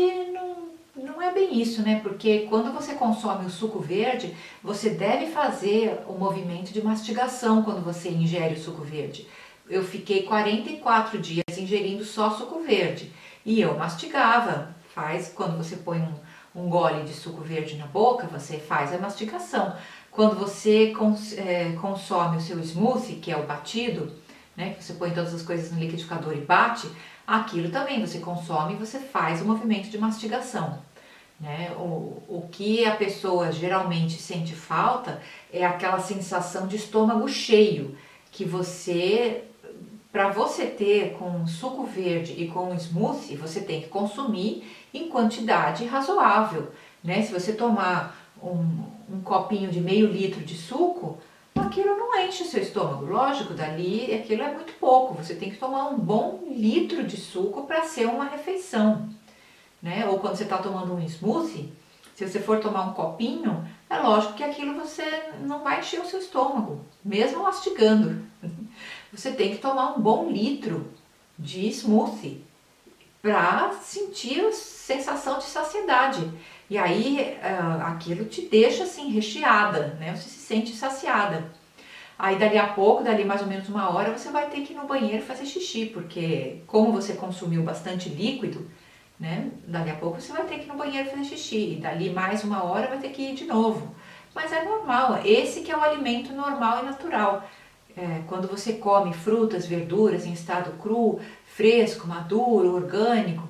não é bem isso, né? Porque quando você consome o suco verde, você deve fazer o movimento de mastigação quando você ingere o suco verde. Eu fiquei 44 dias ingerindo só suco verde e eu mastigava. Quando você põe um gole de suco verde na boca, você faz a mastigação. Quando você consome o seu smoothie, que é o batido, né, que você põe todas as coisas no liquidificador e bate, aquilo também você consome e você faz o movimento de mastigação. Né? O que a pessoa geralmente sente falta é aquela sensação de estômago cheio, que para você ter com suco verde e com smoothie, você tem que consumir em quantidade razoável. Né? Se você tomar um copinho de meio litro de suco, aquilo não enche o seu estômago. Lógico, dali aquilo é muito pouco. Você tem que tomar um bom litro de suco para ser uma refeição, né? Ou quando você está tomando um smoothie, se você for tomar um copinho, é lógico que aquilo você não vai encher o seu estômago, mesmo mastigando. Você tem que tomar um bom litro de smoothie para sentir a sensação de saciedade. E aí aquilo te deixa assim recheada, né? Você se sente saciada. Aí dali a pouco, dali mais ou menos uma hora, você vai ter que ir no banheiro fazer xixi, porque como você consumiu bastante líquido, né? Dali a pouco você vai ter que ir no banheiro fazer xixi, e dali mais uma hora vai ter que ir de novo. Mas é normal, esse que é o alimento normal e natural. Quando você come frutas, verduras em estado cru, fresco, maduro, orgânico,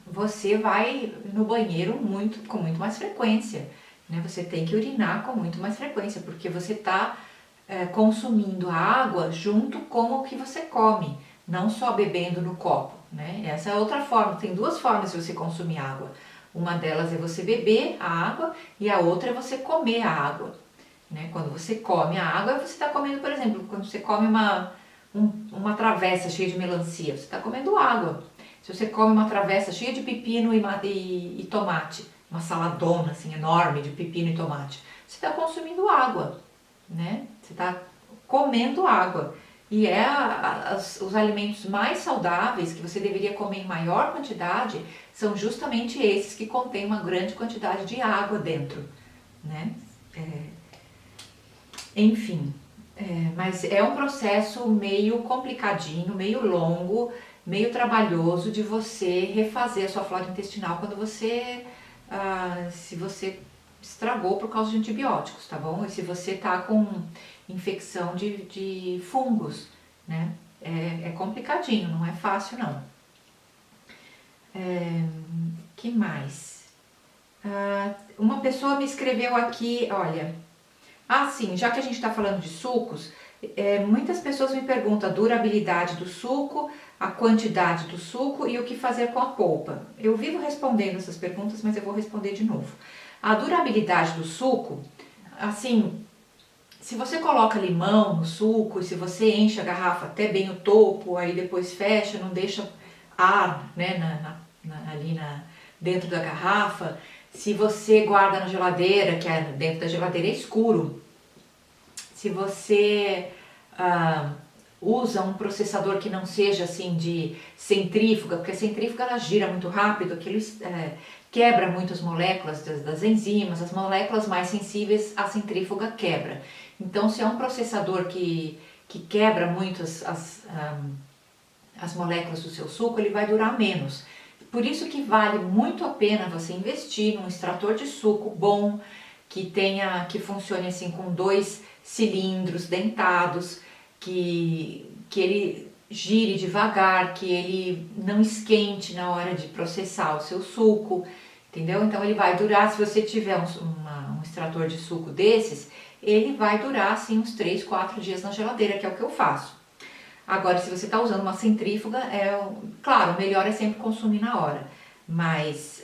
você vai no banheiro com muito mais frequência, né? Você tem que urinar com muito mais frequência, porque você está consumindo a água junto com o que você come, não só bebendo no copo, né? Essa é outra forma, tem duas formas de você consumir água. Uma delas é você beber a água e a outra é você comer a água, né? Quando você come a água, você está comendo, por exemplo, quando você come uma travessa cheia de melancia, você está comendo água. Se você come uma travessa cheia de pepino e tomate, uma saladona assim enorme de pepino e tomate, você está consumindo água, né? Você está comendo água. E os alimentos mais saudáveis que você deveria comer em maior quantidade são justamente esses que contêm uma grande quantidade de água dentro, né? Enfim, mas é um processo meio complicadinho, meio longo, meio trabalhoso de você refazer a sua flora intestinal quando se você estragou por causa de antibióticos, tá bom? E se você tá com infecção de fungos, né? É complicadinho, não é fácil não. Que mais? Uma pessoa me escreveu aqui, olha... sim, já que a gente está falando de sucos, muitas pessoas me perguntam a durabilidade do suco, a quantidade do suco e o que fazer com a polpa. Eu vivo respondendo essas perguntas, mas eu vou responder de novo. A durabilidade do suco, assim, se você coloca limão no suco, e se você enche a garrafa até bem o topo, aí depois fecha, não deixa ar, né, dentro da garrafa. Se você guarda na geladeira, que dentro da geladeira é escuro, se você usa um processador que não seja assim de centrífuga, porque a centrífuga ela gira muito rápido, aquilo quebra muitas moléculas das enzimas, as moléculas mais sensíveis a centrífuga quebra. Então se é um processador que quebra muito as moléculas do seu suco, ele vai durar menos. Por isso que vale muito a pena você investir num extrator de suco bom, que funcione assim com 2 cilindros dentados, que ele gire devagar, que ele não esquente na hora de processar o seu suco, entendeu? Então ele vai durar, se você tiver um extrator de suco desses, ele vai durar assim uns 3, 4 dias na geladeira, que é o que eu faço. Agora, se você está usando uma centrífuga, claro, o melhor é sempre consumir na hora, mas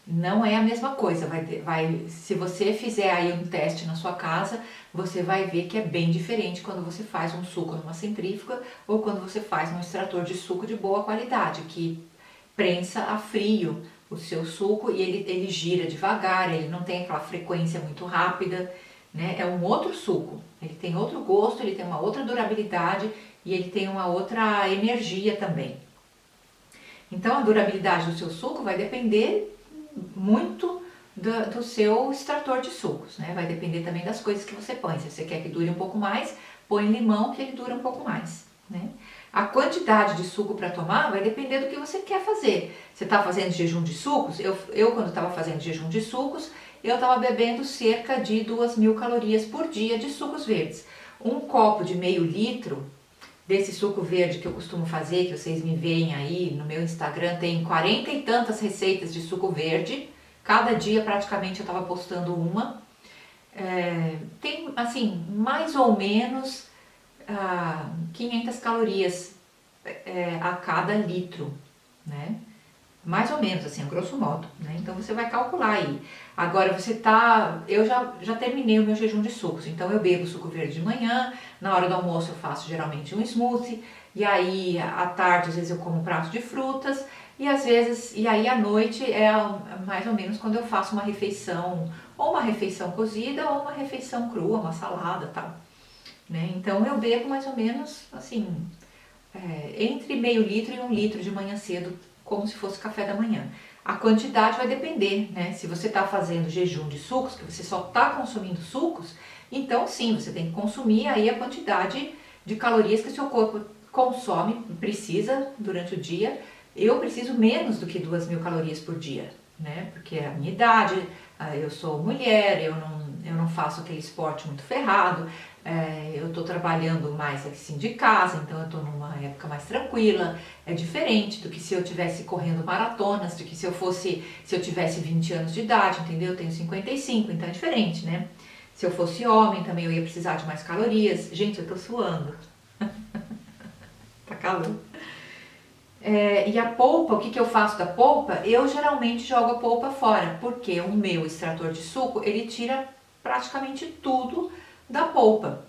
não é a mesma coisa. Se você fizer aí um teste na sua casa, você vai ver que é bem diferente quando você faz um suco numa centrífuga ou quando você faz num extrator de suco de boa qualidade, que prensa a frio o seu suco e ele gira devagar, ele não tem aquela frequência muito rápida, né? É um outro suco, ele tem outro gosto, ele tem uma outra durabilidade e ele tem uma outra energia também. Então a durabilidade do seu suco vai depender muito do seu extrator de sucos, né? Vai depender também das coisas que você põe. Se você quer que dure um pouco mais, põe limão que ele dura um pouco mais, né? A quantidade de suco para tomar vai depender do que você quer fazer. Você está fazendo jejum de sucos? Eu quando estava fazendo jejum de sucos, eu estava bebendo cerca de 2.000 calorias por dia de sucos verdes. Um copo de meio litro desse suco verde que eu costumo fazer, que vocês me veem aí no meu Instagram, tem 40 e tantas receitas de suco verde. Cada dia praticamente eu estava postando uma. Tem assim, mais ou menos 500 calorias a cada litro, né? Mais ou menos, assim, a grosso modo, né? Então você vai calcular aí. Agora eu já terminei o meu jejum de sucos, então eu bebo suco verde de manhã, na hora do almoço eu faço geralmente um smoothie, e aí à tarde às vezes eu como um prato de frutas, e aí à noite é mais ou menos quando eu faço uma refeição, ou uma refeição cozida, ou uma refeição crua, uma salada, tal, né? Então eu bebo mais ou menos, assim, entre meio litro e 1 litro de manhã cedo, como se fosse café da manhã. A quantidade vai depender, né? Se você está fazendo jejum de sucos, que você só está consumindo sucos, então sim, você tem que consumir aí a quantidade de calorias que o seu corpo consome, precisa durante o dia. Eu preciso menos do que 2.000 calorias por dia, né? Porque é a minha idade, eu sou mulher, eu não faço aquele esporte muito ferrado, eu estou trabalhando mais assim de casa, então eu estou numa época mais tranquila. É diferente do que se eu estivesse correndo maratonas, do que se eu tivesse 20 anos de idade, entendeu? Eu tenho 55, então é diferente, né? Se eu fosse homem também eu ia precisar de mais calorias. Gente, eu tô suando. Tá calor. E a polpa, o que, que eu faço da polpa? Eu geralmente jogo a polpa fora, porque o meu extrator de suco, ele tira praticamente tudo da polpa.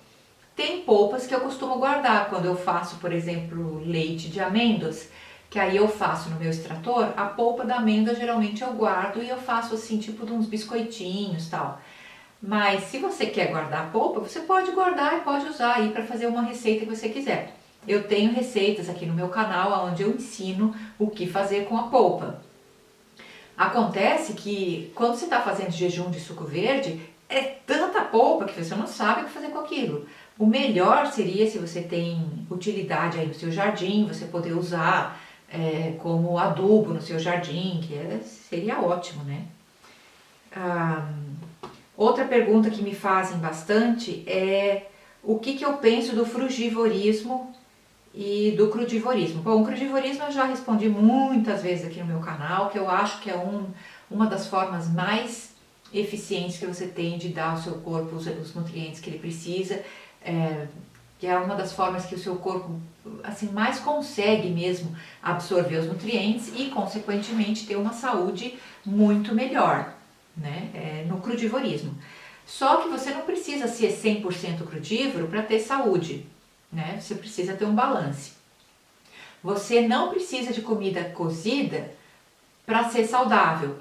Tem polpas que eu costumo guardar, quando eu faço, por exemplo, leite de amêndoas, que aí eu faço no meu extrator, a polpa da amêndoa geralmente eu guardo e eu faço assim, tipo de uns biscoitinhos e tal. Mas se você quer guardar a polpa, você pode guardar e pode usar aí para fazer uma receita que você quiser. Eu tenho receitas aqui no meu canal onde eu ensino o que fazer com a polpa. Acontece que quando você está fazendo jejum de suco verde, é tanta polpa que você não sabe o que fazer com aquilo. O melhor seria, se você tem utilidade aí no seu jardim, você poder usar como adubo no seu jardim, seria ótimo, né? Outra pergunta que me fazem bastante é o que eu penso do frugivorismo e do crudivorismo. Bom, o crudivorismo eu já respondi muitas vezes aqui no meu canal, que eu acho que é uma das formas mais eficientes que você tem de dar ao seu corpo os nutrientes que ele precisa, que é uma das formas que o seu corpo assim mais consegue mesmo absorver os nutrientes e, consequentemente, ter uma saúde muito melhor, né? No crudivorismo. Só que você não precisa ser 100% crudívoro para ter saúde, né? Você precisa ter um balance. Você não precisa de comida cozida para ser saudável,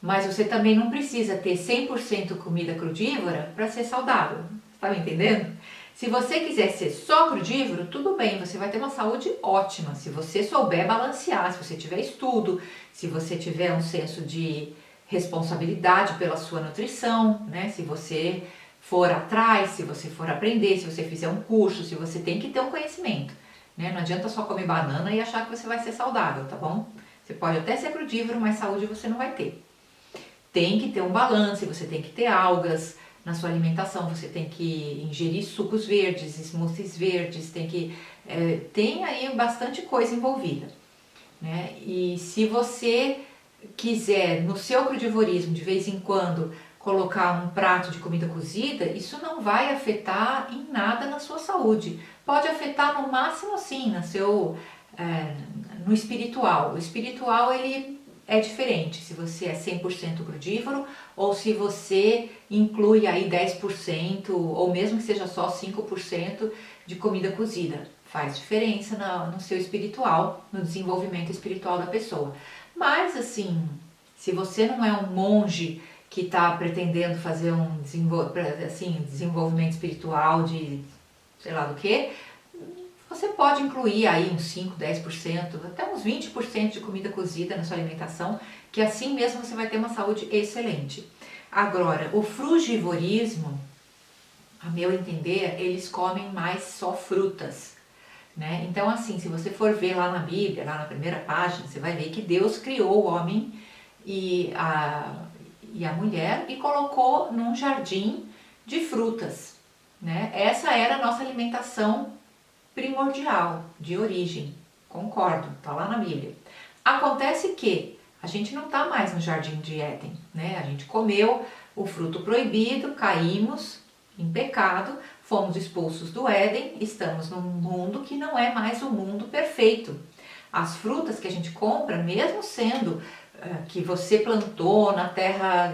mas você também não precisa ter 100% comida crudívora para ser saudável. Está me entendendo? Se você quiser ser só crudívoro, tudo bem, você vai ter uma saúde ótima. Se você souber balancear, se você tiver estudo, se você tiver um senso de responsabilidade pela sua nutrição, né? Se você for atrás, se você for aprender, se você fizer um curso, se você tem que ter um conhecimento, né? Não adianta só comer banana e achar que você vai ser saudável, tá bom? Você pode até ser crudívoro, mas saúde você não vai ter. Tem que ter um balanço, você tem que ter algas na sua alimentação, você tem que ingerir sucos verdes, smoothies verdes, tem aí bastante coisa envolvida, né? E se você quiser no seu crudivorismo de vez em quando colocar um prato de comida cozida, isso não vai afetar em nada na sua saúde. Pode afetar no máximo assim no espiritual. O espiritual ele é diferente se você é 100% crudívoro ou se você inclui aí 10% ou mesmo que seja só 5% de comida cozida. Faz diferença no seu espiritual, no desenvolvimento espiritual da pessoa. Mas assim, se você não é um monge que está pretendendo fazer um desenvolvimento espiritual de sei lá do que, você pode incluir aí uns 5, 10%, até uns 20% de comida cozida na sua alimentação, que assim mesmo você vai ter uma saúde excelente. Agora, o frugivorismo, a meu entender, eles comem mais só frutas, né? Então assim, se você for ver lá na Bíblia, lá na primeira página, você vai ver que Deus criou o homem e a mulher e colocou num jardim de frutas, né? Essa era a nossa alimentação primordial, de origem, concordo, tá lá na Bíblia. Acontece que a gente não tá mais no jardim de Éden, né? A gente comeu o fruto proibido, caímos em pecado, fomos expulsos do Éden, estamos num mundo que não é mais o mundo perfeito. As frutas que a gente compra, mesmo sendo que você plantou na terra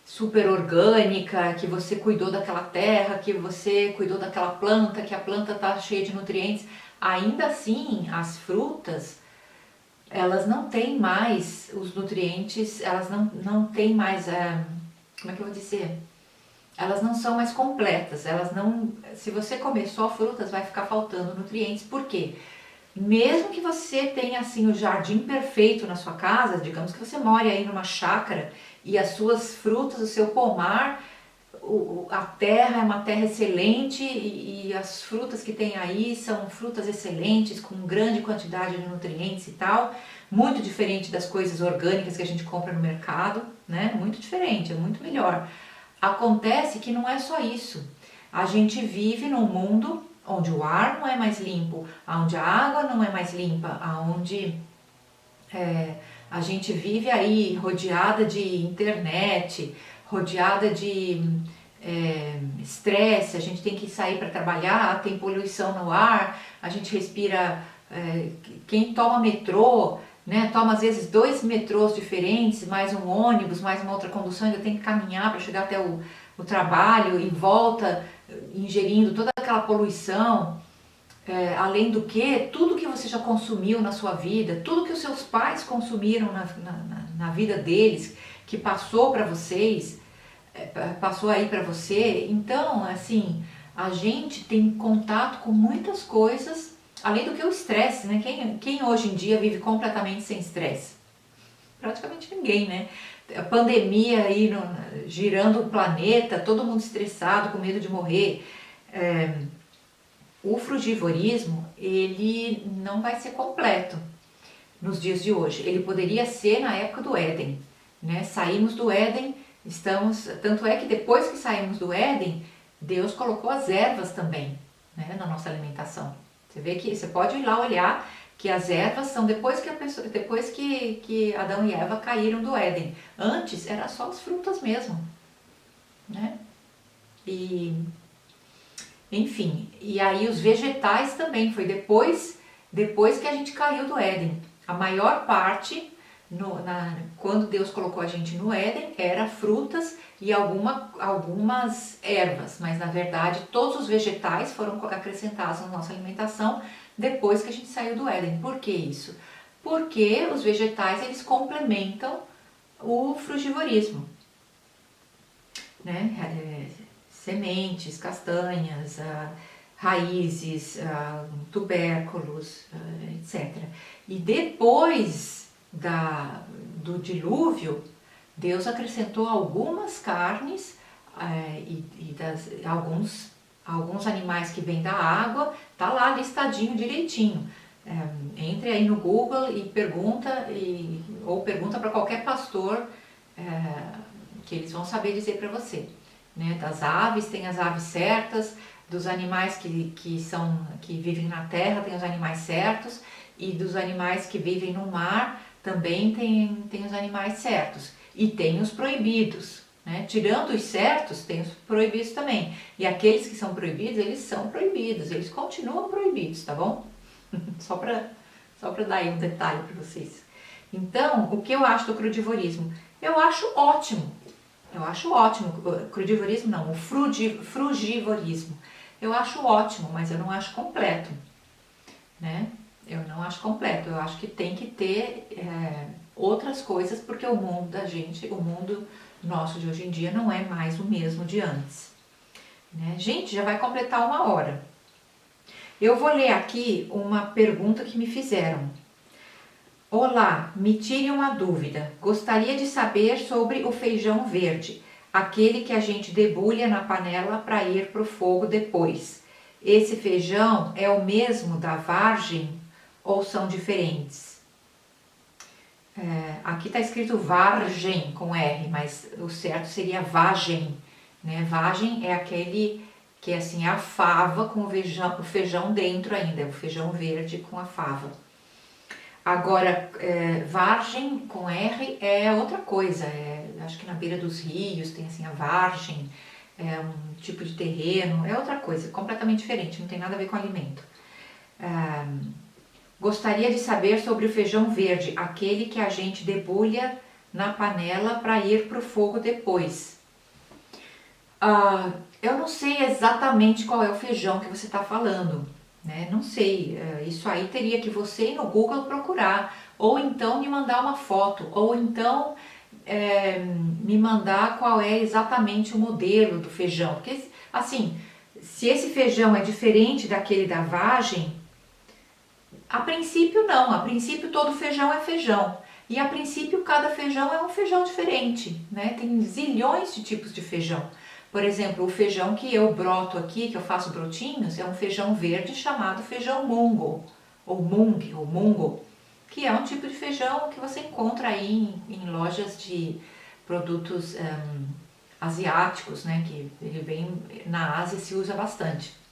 super orgânica, que você cuidou daquela terra, que você cuidou daquela planta, que a planta está cheia de nutrientes, ainda assim as frutas, elas não têm mais os nutrientes, elas não têm mais, como é que eu vou dizer? Elas não são mais completas, elas não, se você comer só frutas vai ficar faltando nutrientes, por quê? Mesmo que você tenha assim o jardim perfeito na sua casa, digamos que você mora aí numa chácara e as suas frutas, o seu pomar, a terra é uma terra excelente e as frutas que tem aí são frutas excelentes, com grande quantidade de nutrientes e tal, muito diferente das coisas orgânicas que a gente compra no mercado, né? Muito diferente, é muito melhor. Acontece que não é só isso. A gente vive num mundo onde o ar não é mais limpo, onde a água não é mais limpa, onde a gente vive aí rodeada de internet, rodeada de estresse, a gente tem que sair para trabalhar, tem poluição no ar, a gente respira, quem toma metrô, né, toma às vezes 2 metrôs diferentes, mais um ônibus, mais uma outra condução, ainda tem que caminhar para chegar até o trabalho e volta ingerindo toda aquela poluição. Além do que, tudo que você já consumiu na sua vida, tudo que os seus pais consumiram na vida deles, que passou para vocês, passou aí para você. Então, assim, a gente tem contato com muitas coisas, além do que o estresse, né? Quem hoje em dia vive completamente sem estresse? Praticamente ninguém, né? A pandemia aí girando o planeta, todo mundo estressado, com medo de morrer. O frugivorismo, ele não vai ser completo nos dias de hoje. Ele poderia ser na época do Éden, né? Saímos do Éden, tanto é que depois que saímos do Éden, Deus colocou as ervas também, né, na nossa alimentação. Você vê que você pode ir lá olhar que as ervas são depois que Adão e Eva caíram do Éden. Antes era só as frutas mesmo, né? Enfim, e aí os vegetais também, foi depois que a gente caiu do Éden. A maior parte, quando Deus colocou a gente no Éden, era frutas e algumas ervas, mas na verdade todos os vegetais foram acrescentados na nossa alimentação depois que a gente saiu do Éden. Por que isso? Porque os vegetais, eles complementam o frugivorismo, né? Sementes, castanhas, raízes, tubérculos, etc. E depois do dilúvio, Deus acrescentou algumas carnes alguns animais que vêm da água, tá lá listadinho direitinho. Entre aí no Google e pergunta, ou pergunta para qualquer pastor, que eles vão saber dizer para você. Né? Das aves, tem as aves certas, dos animais que vivem na terra, tem os animais certos, e dos animais que vivem no mar, também tem os animais certos. E tem os proibidos, né? Tirando os certos, tem os proibidos também. E aqueles que são proibidos, eles são proibidos, eles continuam proibidos, tá bom? Só para dar aí um detalhe para vocês. Então, o que eu acho do crudivorismo? Eu acho ótimo. O crudivorismo não, o frugivorismo. Eu acho ótimo, mas eu não acho completo, né? Eu não acho completo, eu acho que tem que ter outras coisas, porque o mundo da gente, o mundo nosso de hoje em dia não é mais o mesmo de antes, né? Gente, já vai completar 1 hora. Eu vou ler aqui uma pergunta que me fizeram. Olá, me tire uma dúvida. Gostaria de saber sobre o feijão verde, aquele que a gente debulha na panela para ir para o fogo depois. Esse feijão é o mesmo da vargem ou são diferentes? Aqui está escrito vargem com R, mas o certo seria vagem, né? Vagem é aquele que é assim, a fava com o feijão dentro ainda, é o feijão verde com a fava. Agora, vargem com R é outra coisa, acho que na beira dos rios tem assim a vargem, é um tipo de terreno, é outra coisa, completamente diferente, não tem nada a ver com alimento. Gostaria de saber sobre o feijão verde, aquele que a gente debulha na panela para ir para o fogo depois. Eu não sei exatamente qual é o feijão que você está falando, né? Não sei, isso aí teria que você ir no Google procurar, ou então me mandar uma foto, ou então me mandar qual é exatamente o modelo do feijão. Porque, assim, se esse feijão é diferente daquele da vagem, a princípio não, a princípio todo feijão é feijão. E a princípio cada feijão é um feijão diferente, né? Tem zilhões de tipos de feijão. Por exemplo, o feijão que eu broto aqui, que eu faço brotinhos, é um feijão verde chamado feijão mungo, ou mungo, que é um tipo de feijão que você encontra aí em lojas de produtos asiáticos, né? Que ele vem na Ásia, se usa bastante.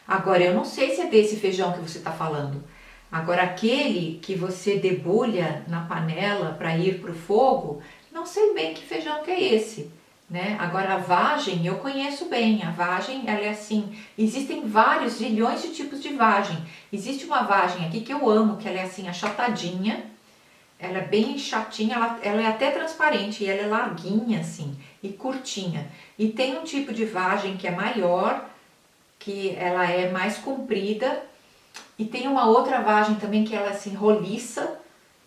Agora, eu não sei se é desse feijão que você está falando. Agora, aquele que você debulha na panela para ir para o fogo, não sei bem que feijão que é esse, né? Agora, a vagem eu conheço bem. A vagem, ela é assim, existem vários, zilhões de tipos de vagem. Existe uma vagem aqui que eu amo, que ela é assim, achatadinha. Ela é bem chatinha, ela é até transparente e ela é larguinha assim, e curtinha. E tem um tipo de vagem que é maior, que ela é mais comprida, e tem uma outra vagem também que ela é assim roliça,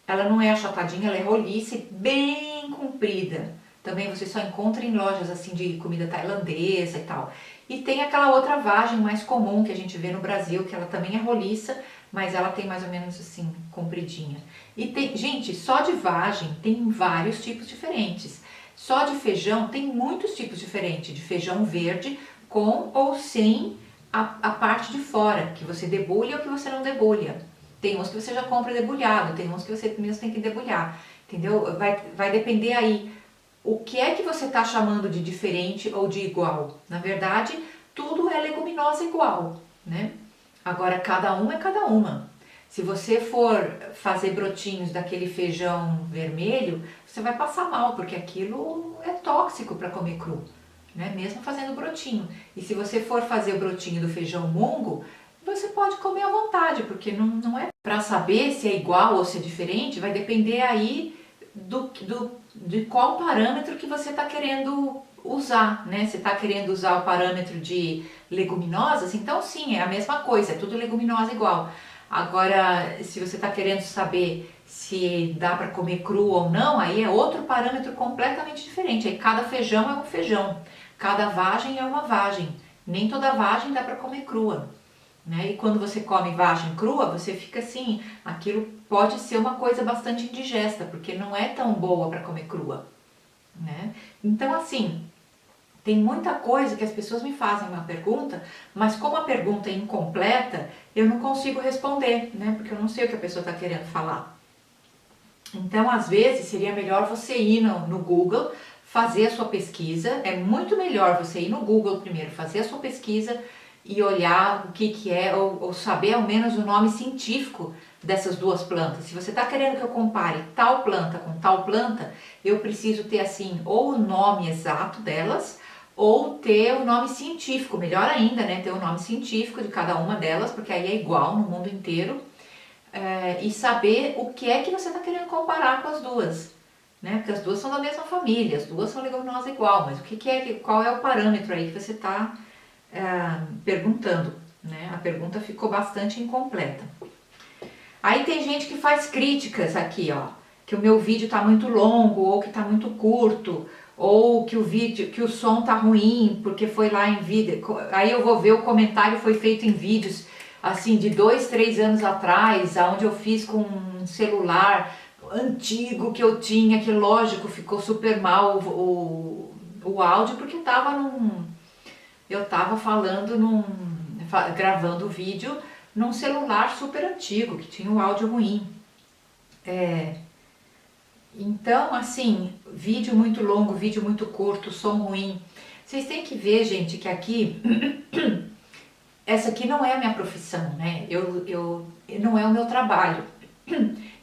ela não é achatadinha, ela é roliça e bem comprida. Também você só encontra em lojas assim de comida tailandesa e tal. E tem aquela outra vagem mais comum que a gente vê no Brasil, que ela também é roliça, mas ela tem mais ou menos assim, compridinha. E tem, gente, só de vagem tem vários tipos diferentes. Só de feijão tem muitos tipos diferentes, de feijão verde com ou sem a parte de fora, que você debulha ou que você não debulha. Tem uns que você já compra debulhado, tem uns que você mesmo tem que debulhar, entendeu? Vai depender aí o que é que você está chamando de diferente ou de igual. Na verdade, tudo é leguminosa igual, né? Agora, cada uma é cada uma. Se você for fazer brotinhos daquele feijão vermelho, você vai passar mal, porque aquilo é tóxico para comer cru, né? Mesmo fazendo brotinho. E se você for fazer o brotinho do feijão mungo, você pode comer à vontade, porque não é para saber se é igual ou se é diferente, vai depender aí de qual parâmetro que você está querendo usar, né? Você está querendo usar o parâmetro de leguminosas, então sim, é a mesma coisa, é tudo leguminosa igual. Agora, se você está querendo saber se dá para comer cru ou não, aí é outro parâmetro completamente diferente. Aí cada feijão é um feijão, cada vagem é uma vagem. Nem toda vagem dá para comer crua, né? E quando você come vagem crua, você fica assim, aquilo pode ser uma coisa bastante indigesta, porque não é tão boa para comer crua, né? Então assim, tem muita coisa que as pessoas me fazem uma pergunta, mas como a pergunta é incompleta, eu não consigo responder, né? Porque eu não sei o que a pessoa está querendo falar. Então, às vezes, seria melhor você ir no Google, fazer a sua pesquisa. É muito melhor você ir no Google primeiro, fazer a sua pesquisa e olhar o que é, ou saber ao menos o nome científico dessas duas plantas. Se você está querendo que eu compare tal planta com tal planta, eu preciso ter assim, ou o nome exato delas, ou ter o nome científico, melhor ainda, né? Ter o nome científico de cada uma delas, porque aí é igual no mundo inteiro. E saber o que é que você está querendo comparar com as duas, né? Porque as duas são da mesma família, as duas são leguminosa igual, mas qual é o parâmetro aí que você está perguntando, né? A pergunta ficou bastante incompleta. Aí tem gente que faz críticas aqui, ó, que o meu vídeo está muito longo ou que está muito curto, ou que o som tá ruim porque foi lá em vídeo. Aí eu vou ver o comentário foi feito em vídeos assim de 2, 3 anos atrás, aonde eu fiz com um celular antigo que eu tinha, que lógico ficou super mal o áudio porque eu tava gravando o vídeo num celular super antigo que tinha um áudio ruim. Então, assim, vídeo muito longo, vídeo muito curto, som ruim. Vocês têm que ver, gente, que aqui, essa aqui não é a minha profissão, né? Não é o meu trabalho.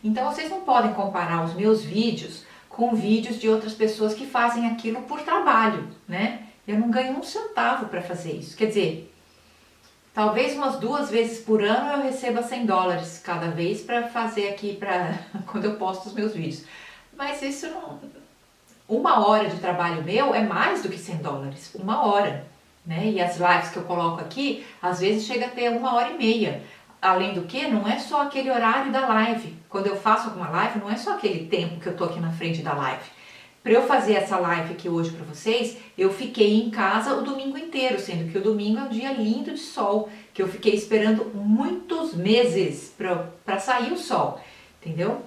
Então, vocês não podem comparar os meus vídeos com vídeos de outras pessoas que fazem aquilo por trabalho, né? Eu não ganho um centavo para fazer isso. Quer dizer, talvez umas 2 vezes por ano eu receba $100 cada vez para fazer aqui, para quando eu posto os meus vídeos. Mas isso não... 1 hora de trabalho meu é mais do que $100, 1 hora, né? E as lives que eu coloco aqui, às vezes chega a ter 1 hora e meia. Além do que, não é só aquele horário da live. Quando eu faço alguma live, não é só aquele tempo que eu tô aqui na frente da live. Para eu fazer essa live aqui hoje para vocês, eu fiquei em casa o domingo inteiro, sendo que o domingo é um dia lindo de sol, que eu fiquei esperando muitos meses para sair o sol, entendeu?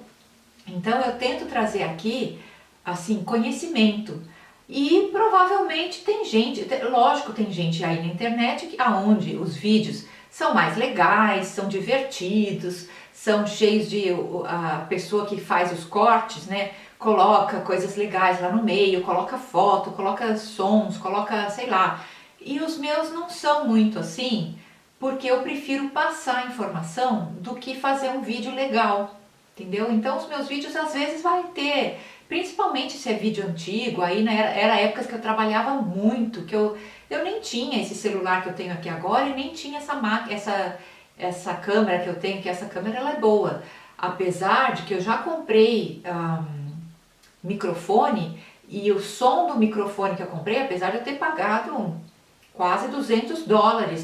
Então eu tento trazer aqui, assim, conhecimento. E provavelmente tem gente, lógico, tem gente aí na internet aonde os vídeos são mais legais, são divertidos, são cheios de... a pessoa que faz os cortes, né, coloca coisas legais lá no meio, coloca foto, coloca sons, coloca, sei lá. E os meus não são muito assim, porque eu prefiro passar a informação do que fazer um vídeo legal, entendeu? Então os meus vídeos às vezes vai ter, principalmente se é vídeo antigo, aí era épocas que eu trabalhava muito, que eu nem tinha esse celular que eu tenho aqui agora e nem tinha essa câmera que eu tenho, que essa câmera ela é boa. Apesar de que eu já comprei microfone, e o som do microfone que eu comprei, apesar de eu ter pagado quase $200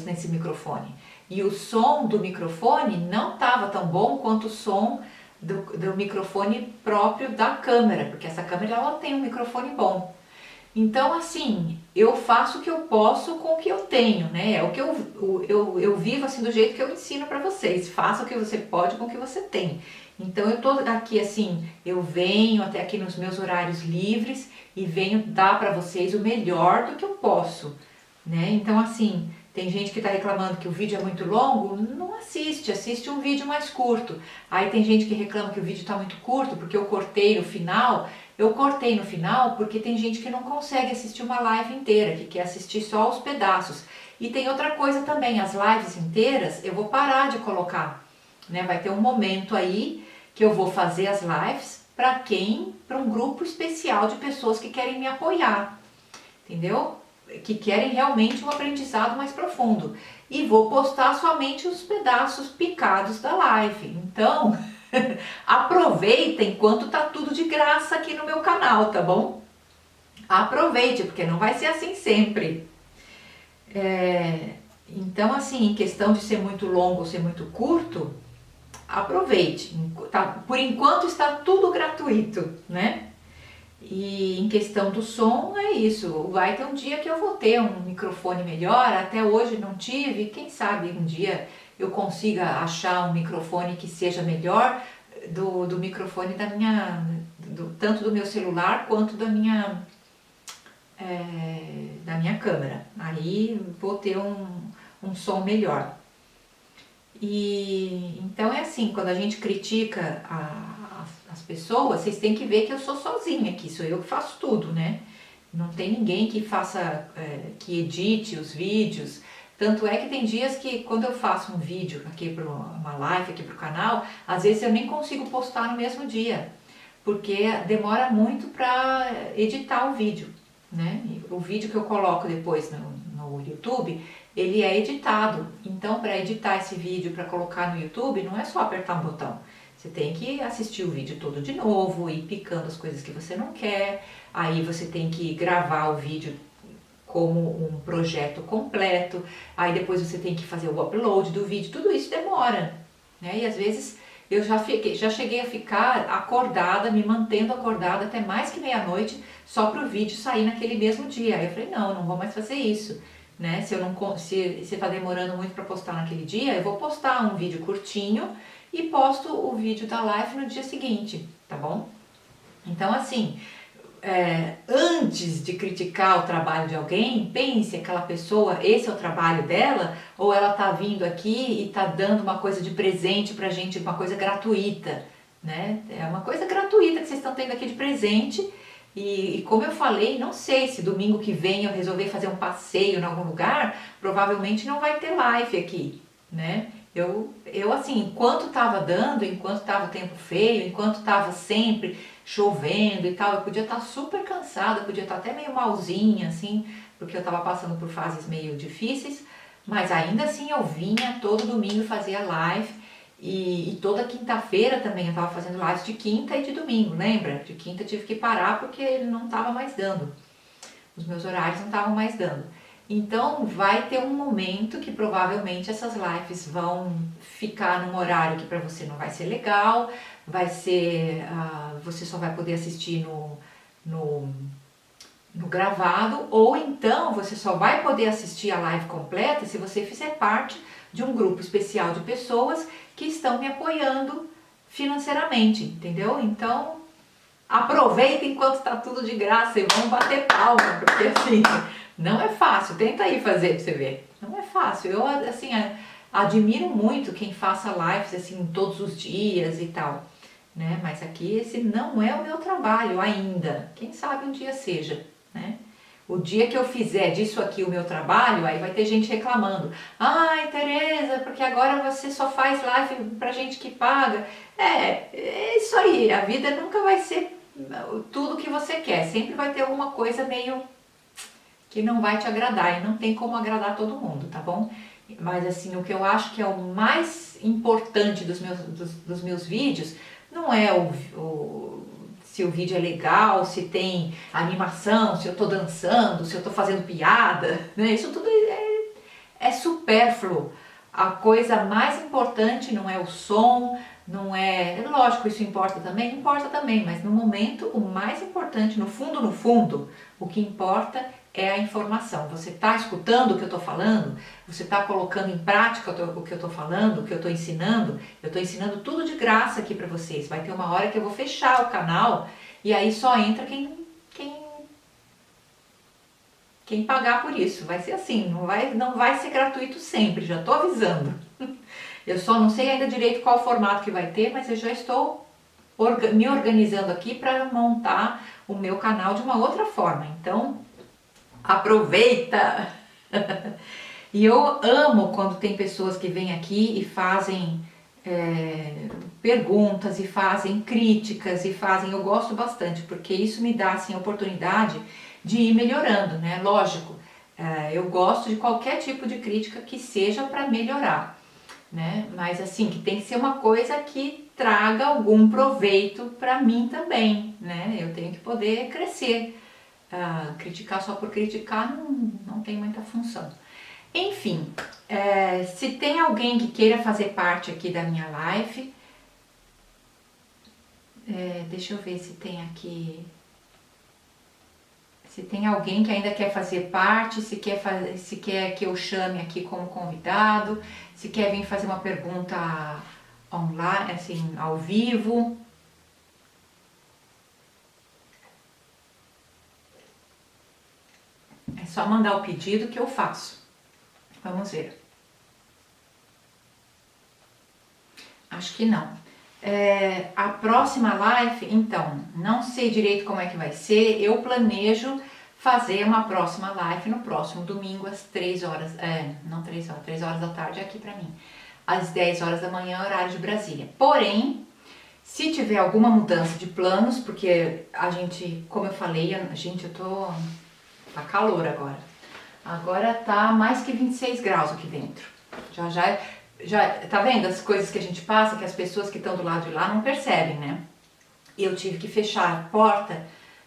nesse microfone, e o som do microfone não estava tão bom quanto o som do microfone próprio da câmera, porque essa câmera ela tem um microfone bom. Então assim, eu faço o que eu posso com o que eu tenho, né? É o que eu vivo assim do jeito que eu ensino para vocês. Faça o que você pode com o que você tem. Então eu tô aqui assim, eu venho até aqui nos meus horários livres e venho dar para vocês o melhor do que eu posso, né? Então assim, tem gente que está reclamando que o vídeo é muito longo, não assiste, assiste um vídeo mais curto. Aí tem gente que reclama que o vídeo está muito curto porque eu cortei no final. Eu cortei no final porque tem gente que não consegue assistir uma live inteira, que quer assistir só os pedaços. E tem outra coisa também, as lives inteiras eu vou parar de colocar, né? Vai ter um momento aí que eu vou fazer as lives para um grupo especial de pessoas que querem me apoiar, entendeu? Que querem realmente um aprendizado mais profundo. E vou postar somente os pedaços picados da live. Então, aproveita enquanto tá tudo de graça aqui no meu canal, tá bom? Aproveite, porque não vai ser assim sempre. Então, assim, em questão de ser muito longo ou ser muito curto, aproveite. Por enquanto está tudo gratuito, né? E em questão do som é isso, vai ter um dia que eu vou ter um microfone melhor, até hoje não tive, quem sabe um dia eu consiga achar um microfone que seja melhor do microfone da minha, tanto do meu celular quanto da minha câmera, aí vou ter um som melhor. E então é assim, quando a gente critica as pessoas, vocês têm que ver que eu sou sozinha aqui, sou eu que faço tudo, né? Não tem ninguém que faça, que edite os vídeos. Tanto é que tem dias que quando eu faço um vídeo aqui para uma live aqui para o canal, às vezes eu nem consigo postar no mesmo dia, porque demora muito para editar o vídeo, né? O vídeo que eu coloco depois no YouTube, ele é editado. Então, para editar esse vídeo, para colocar no YouTube, não é só apertar um botão. Você tem que assistir o vídeo todo de novo, ir picando as coisas que você não quer. Aí você tem que gravar o vídeo como um projeto completo. Aí depois você tem que fazer o upload do vídeo. Tudo isso demora, né? E às vezes eu já cheguei a ficar acordada, me mantendo acordada até mais que meia-noite, só para o vídeo sair naquele mesmo dia. Aí eu falei, não vou mais fazer isso, né? Se está demorando muito para postar naquele dia, eu vou postar um vídeo curtinho e posto o vídeo da live no dia seguinte, tá bom? Então assim, antes de criticar o trabalho de alguém, pense aquela pessoa, esse é o trabalho dela, ou ela tá vindo aqui e tá dando uma coisa de presente pra gente, uma coisa gratuita, né? É uma coisa gratuita que vocês estão tendo aqui de presente. E como eu falei, não sei se domingo que vem eu resolver fazer um passeio em algum lugar, provavelmente não vai ter live aqui, né? Eu assim, enquanto tava dando, enquanto tava o tempo feio, enquanto tava sempre chovendo e tal, eu podia estar super cansada, podia estar até meio malzinha, assim, porque eu tava passando por fases meio difíceis, Mas ainda assim eu vinha todo domingo fazer a live e toda quinta-feira também eu estava fazendo lives de quinta e de domingo, lembra? De quinta eu tive que parar porque ele não estava mais dando, os meus horários não estavam mais dando. Então vai ter um momento que provavelmente essas lives vão ficar num horário que para você não vai ser legal, vai ser, você só vai poder assistir no gravado, ou então você só vai poder assistir a live completa se você fizer parte de um grupo especial de pessoas que estão me apoiando financeiramente, entendeu? Então aproveita enquanto está tudo de graça e vamos bater palma, porque assim, não é fácil, tenta aí fazer pra você ver, não é fácil. Eu assim, admiro muito quem faça lives assim todos os dias e tal, né? Mas aqui esse não é o meu trabalho ainda, quem sabe um dia seja, né? O dia que eu fizer disso aqui o meu trabalho, aí vai ter gente reclamando. Ai, Tereza, porque agora você só faz live pra gente que paga. É isso aí, a vida nunca vai ser tudo que você quer. Sempre vai ter alguma coisa meio que não vai te agradar e não tem como agradar todo mundo, tá bom? Mas assim, o que eu acho que é o mais importante dos meus vídeos não é se o vídeo é legal, se tem animação, se eu tô dançando, se eu tô fazendo piada, né? Isso tudo é supérfluo. A coisa mais importante não é o som, não é... Lógico, isso importa também, mas no momento o mais importante, no fundo, o que importa é a informação. Você está escutando o que eu estou falando? Você está colocando em prática o que eu estou falando, o que eu estou ensinando? Eu estou ensinando tudo de graça aqui para vocês. Vai ter uma hora que eu vou fechar o canal e aí só entra quem pagar por isso. Vai ser assim, não vai ser gratuito sempre, já estou avisando. Eu só não sei ainda direito qual formato que vai ter, mas eu já estou me organizando aqui para montar o meu canal de uma outra forma. Então, aproveita! E eu amo quando tem pessoas que vêm aqui e fazem perguntas e fazem críticas e fazem, eu gosto bastante, porque isso me dá assim a oportunidade de ir melhorando, né? Lógico, eu gosto de qualquer tipo de crítica que seja para melhorar, né? Mas assim, que tem que ser uma coisa que traga algum proveito para mim também, né? Eu tenho que poder crescer. Criticar só por criticar não tem muita função. Enfim, se tem alguém que queira fazer parte aqui da minha live, deixa eu ver se tem aqui, se tem alguém que ainda quer fazer parte, se quer que eu chame aqui como convidado, se quer vir fazer uma pergunta online, assim, ao vivo. É só mandar o pedido que eu faço. Vamos ver. Acho que não. A próxima live, então, não sei direito como é que vai ser. Eu planejo fazer uma próxima live no próximo domingo às 3 horas, não 3 horas, 3 horas da tarde é aqui pra mim. Às 10 horas da manhã, horário de Brasília. Porém, se tiver alguma mudança de planos, porque a gente, como eu falei, tá calor agora. Agora tá mais que 26 graus aqui dentro. Já tá vendo as coisas que a gente passa, que as pessoas que estão do lado de lá não percebem, né? Eu tive que fechar a porta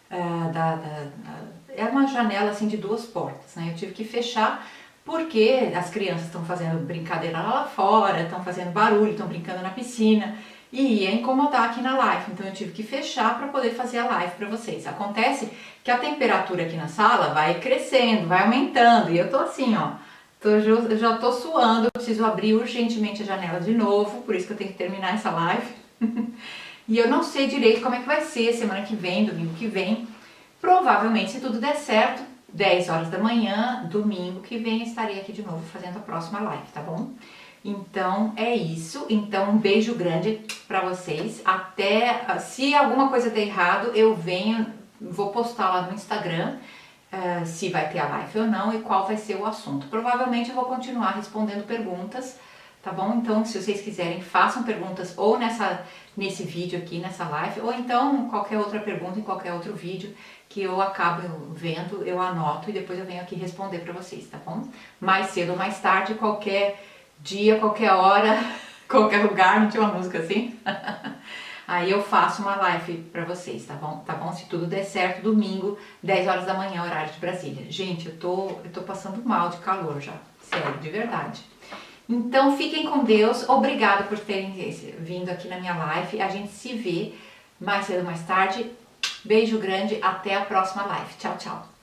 é uma janela assim de 2 portas, né? Eu tive que fechar porque as crianças estão fazendo brincadeira lá fora, estão fazendo barulho, estão brincando na piscina e ia incomodar aqui na live, então eu tive que fechar para poder fazer a live para vocês. Acontece que a temperatura aqui na sala vai crescendo, vai aumentando e eu tô assim, ó, eu já tô suando, eu preciso abrir urgentemente a janela de novo, por isso que eu tenho que terminar essa live. E eu não sei direito como é que vai ser semana que vem, domingo que vem. Provavelmente, se tudo der certo, 10 horas da manhã, domingo que vem, estarei aqui de novo fazendo a próxima live, tá bom? Então, é isso. Então, um beijo grande pra vocês. Até, se alguma coisa der errado, eu vou postar lá no Instagram, se vai ter a live ou não e qual vai ser o assunto. Provavelmente eu vou continuar respondendo perguntas tá bom? Então, se vocês quiserem, façam perguntas ou nesse vídeo aqui, nessa live, ou então qualquer outra pergunta em qualquer outro vídeo que eu acabo vendo, eu anoto e depois eu venho aqui responder para vocês, tá bom? Mais cedo ou mais tarde, qualquer dia, qualquer hora, qualquer lugar, não tinha uma música assim? Aí eu faço uma live pra vocês, tá bom? Tá bom? Se tudo der certo, domingo, 10 horas da manhã, horário de Brasília. Gente, eu tô passando mal de calor já, sério, de verdade. Então fiquem com Deus, obrigada por terem vindo aqui na minha live. A gente se vê mais cedo ou mais tarde. Beijo grande, até a próxima live. Tchau, tchau.